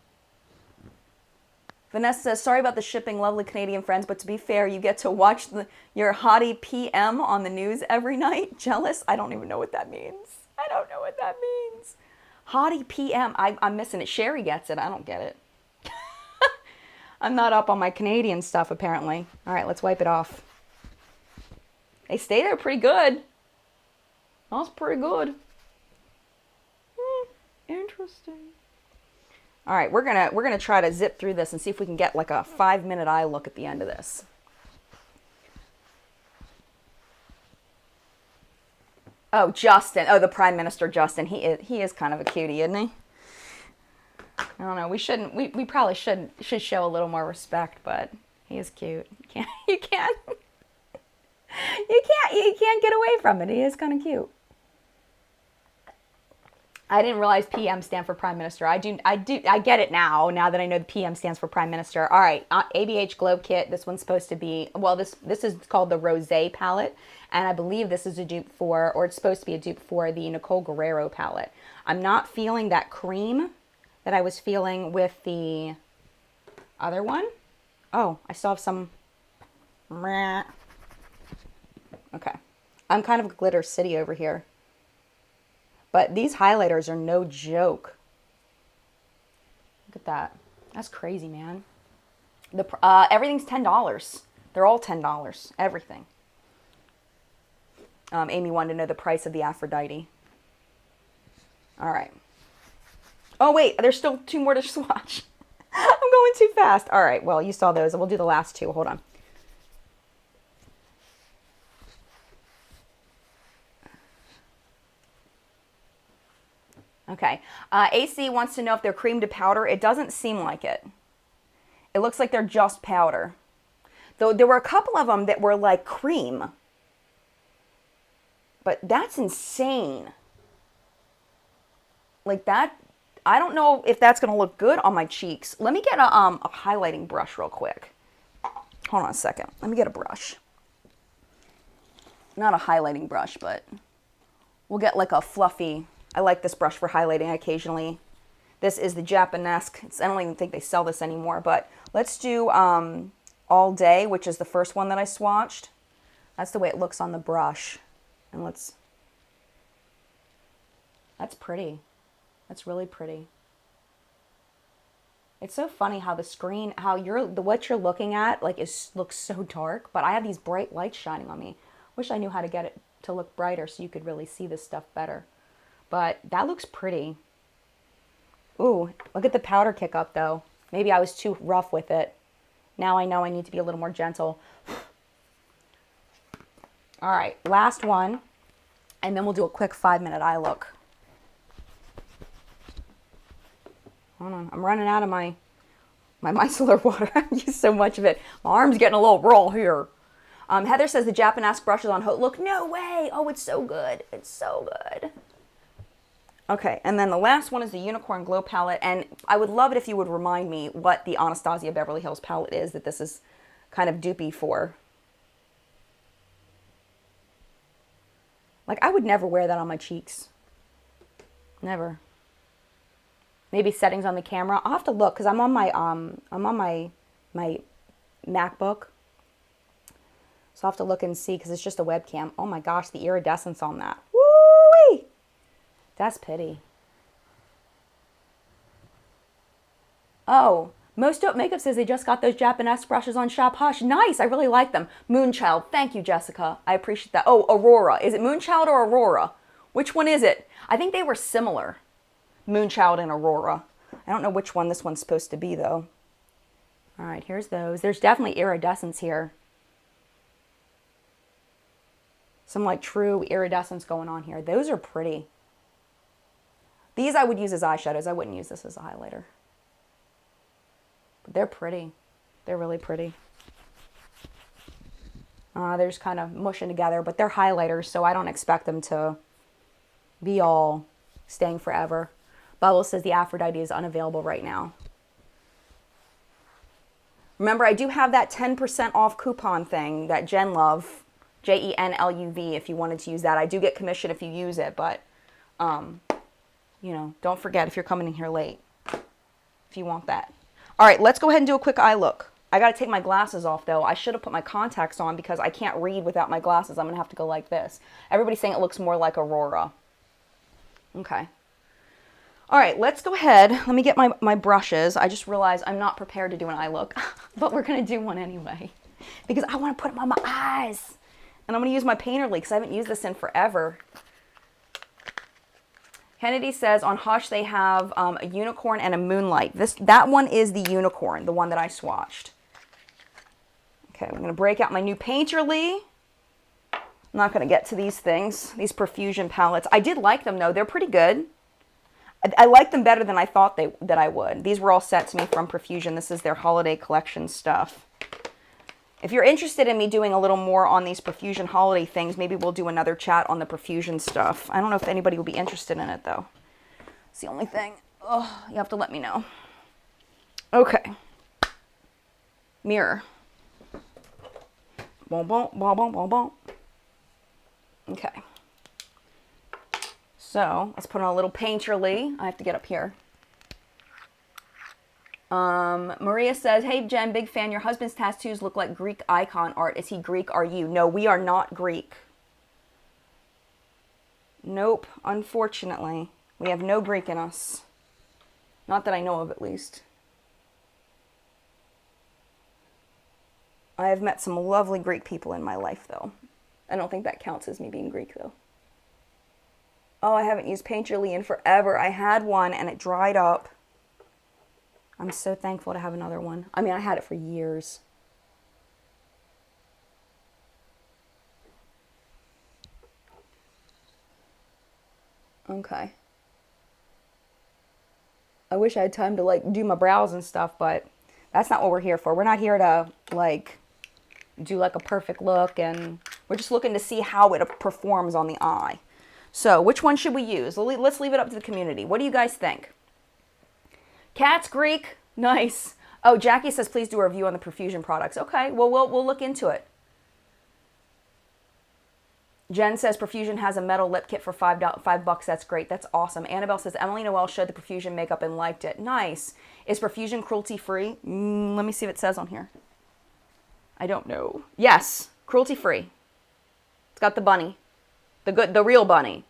Vanessa says, sorry about the shipping, lovely Canadian friends, but to be fair, you get to watch your hottie PM on the news every night. Jealous? I don't even know what that means. I don't know what that means. Hottie PM. I'm missing it. Sherry gets it. I don't get it. I'm not up on my Canadian stuff, apparently. All right, let's wipe it off. They stay there pretty good. That's pretty good. Interesting. All right, we're gonna try to zip through this and see if we can get like a 5-minute eye look at the end of this. Oh, Justin. Oh, the Prime Minister Justin. He is kind of a cutie, isn't he? I don't know. We probably should show a little more respect, but he is cute. You can't get away from it. He is kind of cute. I didn't realize PM stand for Prime Minister. I get it now that I know the PM stands for Prime Minister. All right, ABH Glow Kit. This one's supposed to be, well, this is called the Rosé palette, and I believe this is a dupe for, or it's supposed to be a dupe for the Nicole Guerrero palette. I'm not feeling that cream that I was feeling with the other one. Oh, I still have some. Okay, I'm kind of Glitter City over here. But these highlighters are no joke. Look at that. That's crazy, man. Everything's $10. They're all $10. Everything. Amy wanted to know the price of the Aphrodite. All right. Oh, wait. There's still 2 more to swatch. I'm going too fast. All right. Well, you saw those. We'll do the last 2. Hold on. Okay, AC wants to know if they're cream to powder. It doesn't seem like it. It looks like they're just powder. Though there were a couple of them that were like cream. But that's insane. Like that, I don't know if that's going to look good on my cheeks. Let me get a highlighting brush real quick. Hold on a second. Let me get a brush. Not a highlighting brush, but we'll get like a fluffy... I like this brush for highlighting occasionally. This is the Japanesque. I don't even think they sell this anymore, but let's do All Day, which is the first one that I swatched. That's the way it looks on the brush. And let's... That's pretty. That's really pretty. It's so funny how the screen, how what you're looking at, like, looks so dark, but I have these bright lights shining on me. Wish I knew how to get it to look brighter so you could really see this stuff better. But that looks pretty. Ooh, look at the powder kick up though. Maybe I was too rough with it. Now I know I need to be a little more gentle. All right, last one. And then we'll do a quick 5-minute eye look. Hold on, I'm running out of my micellar water. I've used so much of it. My arm's getting a little raw here. Heather says the Japanesque brush is on haute. Look, no way. Oh, it's so good. It's so good. Okay, and then the last one is the Unicorn Glow palette, and I would love it if you would remind me what the Anastasia Beverly Hills palette is that this is kind of dupey for. Like, I would never wear that on my cheeks. Never. Maybe settings on the camera. I'll have to look, because I'm on my MacBook. So I'll have to look and see, because it's just a webcam. Oh my gosh, the iridescence on that. Woo-wee! That's pretty. Oh, Most Dope Makeup says they just got those Japanesque brushes on Shop Hush. Nice, I really like them. Moonchild, thank you, Jessica. I appreciate that. Oh, Aurora. Is it Moonchild or Aurora? Which one is it? I think they were similar. Moonchild and Aurora. I don't know which one this one's supposed to be, though. All right, here's those. There's definitely iridescence here. Some like true iridescence going on here. Those are pretty. These I would use as eyeshadows. I wouldn't use this as a highlighter. But they're pretty. They're really pretty. They're just kind of mushing together, but they're highlighters, so I don't expect them to be all staying forever. Bubble says the Aphrodite is unavailable right now. Remember, I do have that 10% off coupon thing, that JenLuv, JenLuv, if you wanted to use that. I do get commission if you use it, but, you know, don't forget if you're coming in here late, if you want that. All right, let's go ahead and do a quick eye look. I got to take my glasses off, though. I should have put my contacts on because I can't read without my glasses. I'm going to have to go like this. Everybody's saying it looks more like Aurora. Okay. All right, let's go ahead. Let me get my brushes. I just realized I'm not prepared to do an eye look, but we're going to do one anyway because I want to put them on my eyes. And I'm going to use my Painterly because I haven't used this in forever. Kennedy says on Hush they have a unicorn and a moonlight. That one is the unicorn, the one that I swatched. Okay, I'm going to break out my new Painterly. I'm not going to get to these things, these Profusion palettes. I did like them though. They're pretty good. I like them better than I thought that I would. These were all sent to me from Profusion. This is their holiday collection stuff. If you're interested in me doing a little more on these Profusion holiday things, maybe we'll do another chat on the Profusion stuff. I don't know if anybody will be interested in it, though. It's the only thing. Oh, you have to let me know. Okay. Mirror. Boom, boom, boom, boom, boom, boom. Okay. So let's put on a little painterly. I have to get up here. Maria says, hey Jen, big fan. Your husband's tattoos look like Greek icon art. Is he Greek? Are you? No, we are not Greek. Nope, unfortunately. We have no Greek in us. Not that I know of, at least. I have met some lovely Greek people in my life, though. I don't think that counts as me being Greek, though. Oh, I haven't used Painterly in forever. I had one and it dried up. I'm so thankful to have another one. I mean, I had it for years. Okay. I wish I had time to like do my brows and stuff, but that's not what we're here for. We're not here to like do like a perfect look, and we're just looking to see how it performs on the eye. So which one should we use? Let's leave it up to the community. What do you guys think? Cat's Greek. Nice. Oh, Jackie says, please do a review on the Profusion products. Okay, well, we'll look into it. Jen says Profusion has a metal lip kit for $5. That's great. That's awesome. Annabelle says Emily Noel showed the Profusion makeup and liked it. Nice. Is Profusion cruelty free? Let me see if it says on here. I don't know. Yes, cruelty free. It's got the bunny, the real bunny.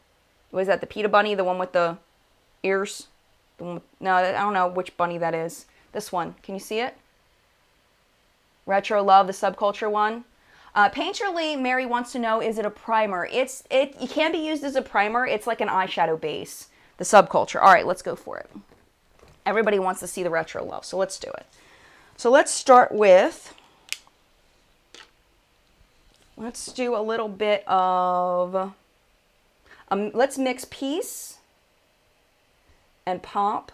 Was that the PETA bunny, the one with the ears? The one with, no, I don't know which bunny that is. This one. Can you see it? Retro Love, the Subculture one. Painterly, Mary wants to know, is it a primer? It can be used as a primer. It's like an eyeshadow base. The Subculture. All right, let's go for it. Everybody wants to see the Retro Love, so let's do it. So let's start with, let's do a little bit of, let's mix Peace and Pop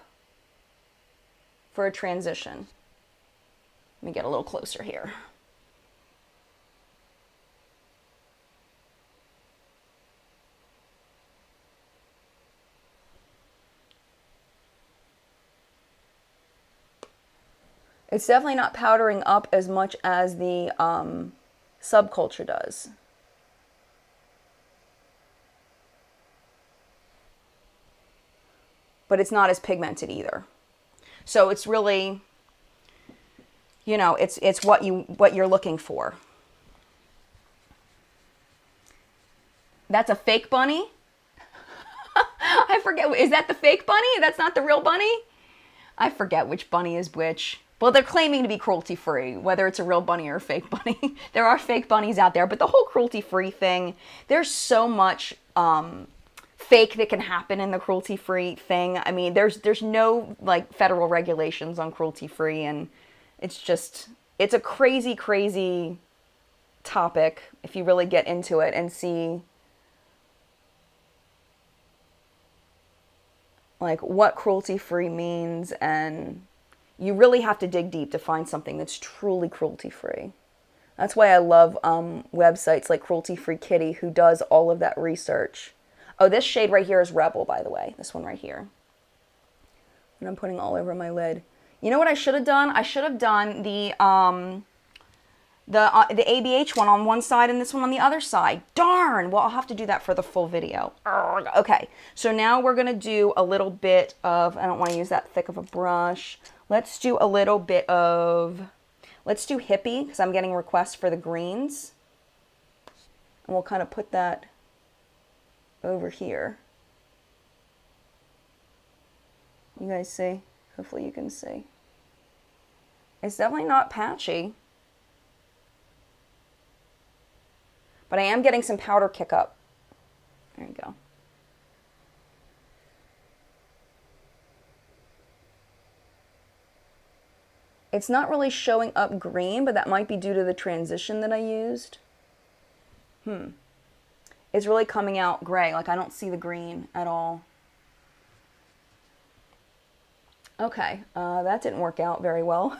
for a transition. Let me get a little closer here. It's definitely not powdering up as much as the Subculture does. But it's not as pigmented either. So it's really, you know, it's what you're looking for. That's a fake bunny? I forget, is that the fake bunny? That's not the real bunny? I forget which bunny is which. Well, they're claiming to be cruelty-free, whether it's a real bunny or a fake bunny. There are fake bunnies out there, but the whole cruelty-free thing, there's so much fake that can happen in the cruelty-free thing. I mean, there's no like federal regulations on cruelty-free, and it's a crazy, crazy topic if you really get into it and see like what cruelty-free means, and you really have to dig deep to find something that's truly cruelty-free. That's why I love websites like Cruelty Free Kitty, who does all of that research. Oh, this shade right here is Rebel, by the way. This one right here. And I'm putting all over my lid. You know what I should have done? I should have done the ABH one on one side and this one on the other side. Darn! Well, I'll have to do that for the full video. Okay, so now we're going to do a little bit of, I don't want to use that thick of a brush. Let's do a little bit of, let's do Hippie, because I'm getting requests for the greens. And we'll kind of put that over here. You guys see? Hopefully you can see. It's definitely not patchy. But I am getting some powder kick up. There you go. It's not really showing up green, but that might be due to the transition that I used. It's really coming out gray. Like I don't see the green at all. Okay, that didn't work out very well.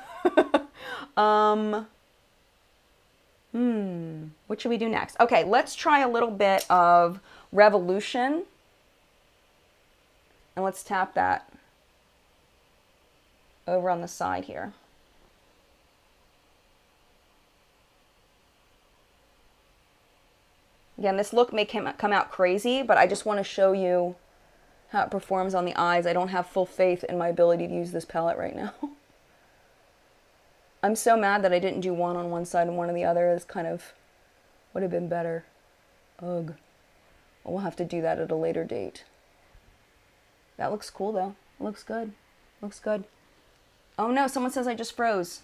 What should we do next? Okay, let's try a little bit of Revolution. And let's tap that over on the side here. Again, this look may come out crazy, but I just want to show you how it performs on the eyes. I don't have full faith in my ability to use this palette right now. I'm so mad that I didn't do one on one side and one on the other. This kind of would have been better. Ugh. We'll have to do that at a later date. That looks cool though. It looks good. Looks good. Oh no, someone says I just froze.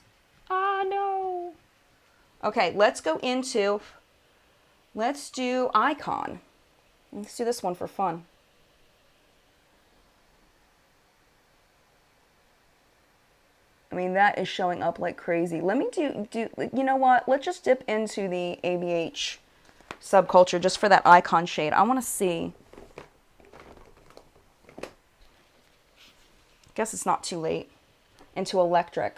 Ah, no. Okay, let's go into, let's do Icon. Let's do this one for fun. I mean, that is showing up like crazy. Let me do, you know what? Let's just dip into the ABH Subculture just for that Icon shade. I want to see. Guess it's not too late. Into Electric.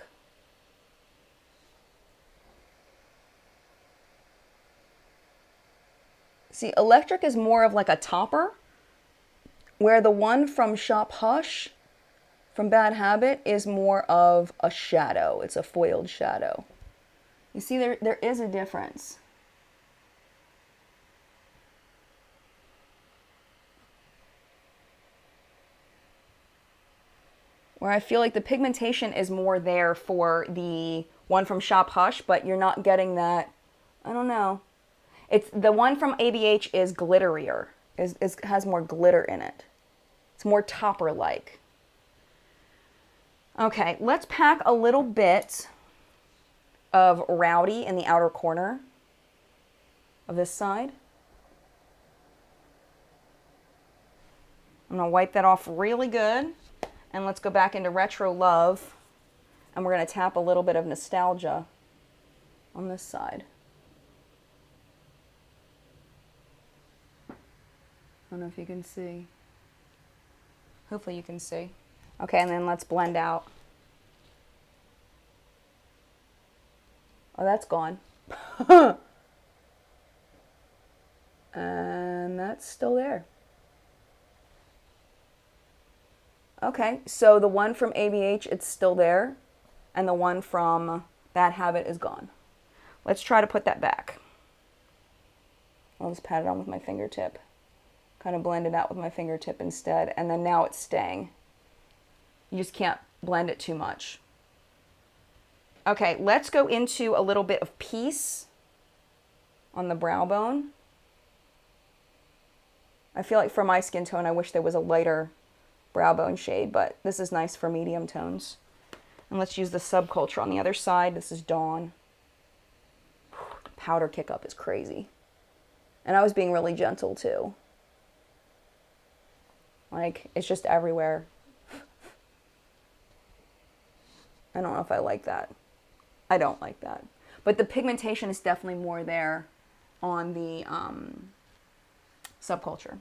See, Electric is more of like a topper, where the one from Shop Hush from Bad Habit is more of a shadow. It's a foiled shadow. You see, there is a difference. Where I feel like the pigmentation is more there for the one from Shop Hush, but you're not getting that, I don't know. It's the one from ABH is glitterier, has more glitter in it. It's more topper-like. Okay, let's pack a little bit of Rowdy in the outer corner of this side. I'm gonna wipe that off really good. And let's go back into Retro Love. And we're gonna tap a little bit of Nostalgia on this side. I don't know if you can see. Hopefully you can see. Okay, and then let's blend out. Oh, that's gone. And that's still there. Okay, so the one from ABH, it's still there. And the one from Bad Habit is gone. Let's try to put that back. I'll just pat it on with my fingertip. Kind of blend it out with my fingertip instead. And then now it's staying. You just can't blend it too much. Okay, let's go into a little bit of Peace on the brow bone. I feel like for my skin tone, I wish there was a lighter brow bone shade, but this is nice for medium tones. And let's use the Subculture on the other side. This is Dawn. Powder kick up is crazy. And I was being really gentle too. Like, it's just everywhere. I don't know if I like that. I don't like that. But the pigmentation is definitely more there on the Subculture.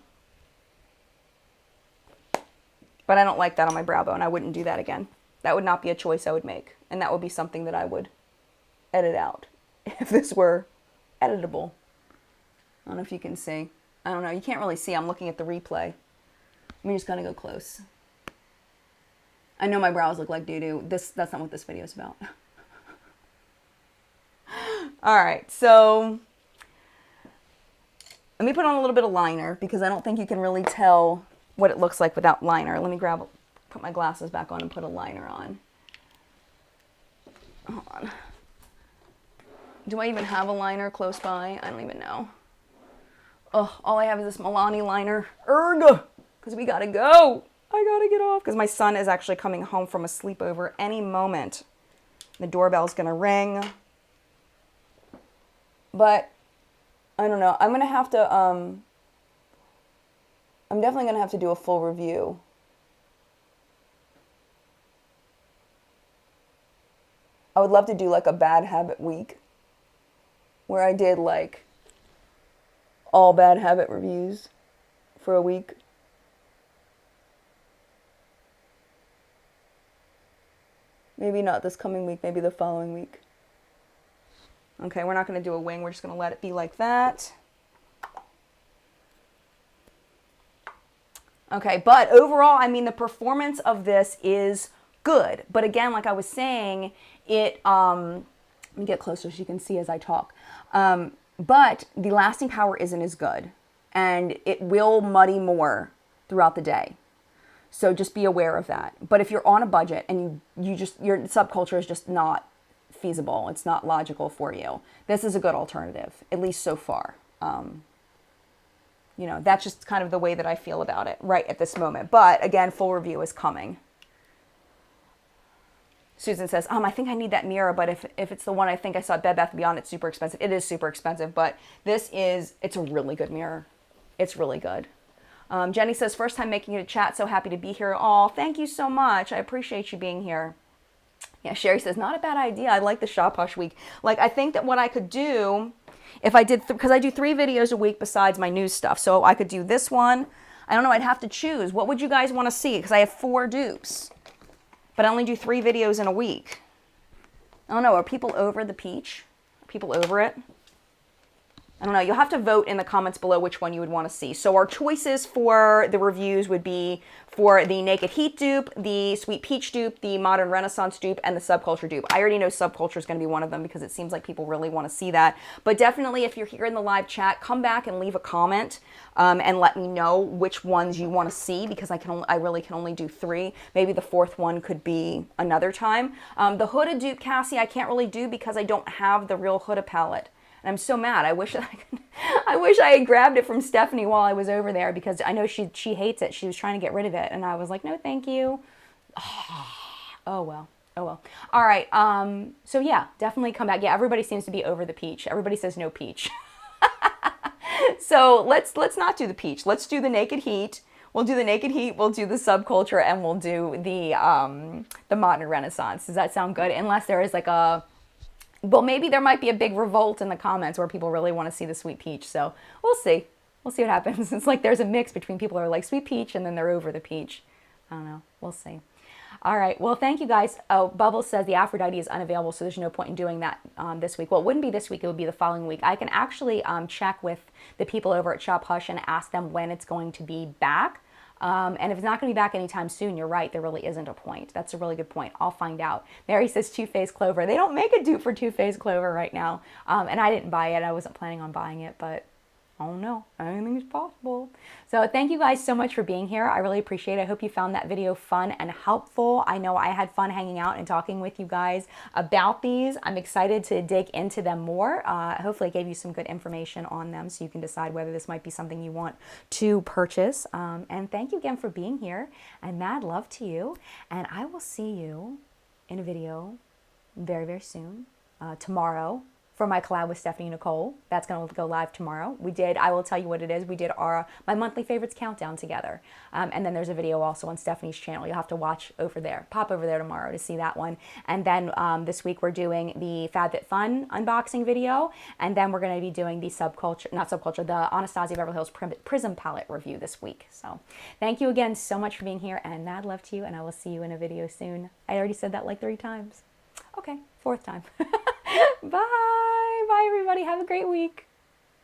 But I don't like that on my brow bone. I wouldn't do that again. That would not be a choice I would make. And that would be something that I would edit out if this were editable. I don't know if you can see. I don't know. You can't really see. I'm looking at the replay. I'm just gonna go close. I know my brows look like doo-doo. That's not what this video is about. All right, so let me put on a little bit of liner because I don't think you can really tell what it looks like without liner. Let me put my glasses back on and put a liner on. Hold on. Do I even have a liner close by? I don't even know. Oh, all I have is this Milani liner. Erg! Because we gotta go. I gotta get off. Because my son is actually coming home from a sleepover any moment. The doorbell's gonna ring. But, I don't know. I'm gonna have to, I'm definitely gonna have to do a full review. I would love to do like a Bad Habit week. Where I did like all Bad Habit reviews for a week. Maybe not this coming week, maybe the following week. Okay, we're not going to do a wing. We're just going to let it be like that. Okay, but overall, I mean, the performance of this is good. But again, like I was saying, let me get closer so you can see as I talk. But the lasting power isn't as good, and it will muddy more throughout the day. So just be aware of that. But if you're on a budget and your Subculture is just not feasible, it's not logical for you, this is a good alternative, at least so far. You know, that's just kind of the way that I feel about it right at this moment. But again, full review is coming. Susan says, I think I need that mirror, but if it's the one I think I saw at Bed Bath & Beyond, it's super expensive. It is super expensive, but it's a really good mirror. It's really good. Jenny says, first time making it a chat, so happy to be here. Oh, thank you so much. I appreciate you being here. Yeah, Sherry says, not a bad idea. I like the Shop Hush week. Like, I think that what I could do, if I did, because I do 3 videos a week besides my news stuff, so I could do this one. I don't know, I'd have to choose. What would you guys want to see? Because I have 4 dupes, but I only do 3 videos in a week. I don't know, are people over the peach? Are people over it? I don't know. You'll have to vote in the comments below which one you would want to see. So our choices for the reviews would be for the Naked Heat dupe, the Sweet Peach dupe, the Modern Renaissance dupe, and the Subculture dupe. I already know Subculture is going to be one of them because it seems like people really want to see that. But definitely, if you're here in the live chat, come back and leave a comment and let me know which ones you want to see, because I really can only do 3. Maybe the 4th one could be another time. The Huda dupe, Cassie, I can't really do because I don't have the real Huda palette. And I'm so mad. I wish I had grabbed it from Stephanie while I was over there, because I know she hates it. She was trying to get rid of it, and I was like, no, thank you. Oh well. Oh well. All right. So yeah, definitely come back. Yeah, everybody seems to be over the peach. Everybody says no peach. So let's not do the peach. Let's do the Naked Heat. We'll do the Naked Heat. We'll do the Subculture, and we'll do the Modern Renaissance. Does that sound good? Unless there is like a, well, maybe there might be a big revolt in the comments where people really want to see the Sweet Peach. So we'll see. We'll see what happens. It's like there's a mix between people who are like Sweet Peach and then they're over the peach. I don't know. We'll see. All right. Well, thank you guys. Oh, Bubbles says the Aphrodite is unavailable, so there's no point in doing that this week. Well, it wouldn't be this week. It would be the following week. I can actually check with the people over at Shop Hush and ask them when it's going to be back. And if it's not going to be back anytime soon, you're right, there really isn't a point. That's a really good point. I'll find out. Mary says Too Faced Clover. They don't make a dupe for Too Faced Clover right now. And I didn't buy it. I wasn't planning on buying it, but I don't know. Anything's possible. So thank you guys so much for being here. I really appreciate it. I hope you found that video fun and helpful. I know I had fun hanging out and talking with you guys about these. I'm excited to dig into them more. Hopefully I gave you some good information on them so you can decide whether this might be something you want to purchase. And thank you again for being here, and mad love to you. And I will see you in a video very, very soon, tomorrow, for my collab with Stephanie and Nicole. That's going to go live tomorrow. I will tell you what it is. We did my monthly favorites countdown together. And then there's a video also on Stephanie's channel. You'll have to watch over there. Pop over there tomorrow to see that one. And then this week we're doing the FabFitFun unboxing video. And then we're going to be doing the the Anastasia Beverly Hills Prism palette review this week. So thank you again so much for being here, and mad love to you. And I will see you in a video soon. I already said that like 3 times. Okay, 4th time. Bye. Bye, everybody. Have a great week.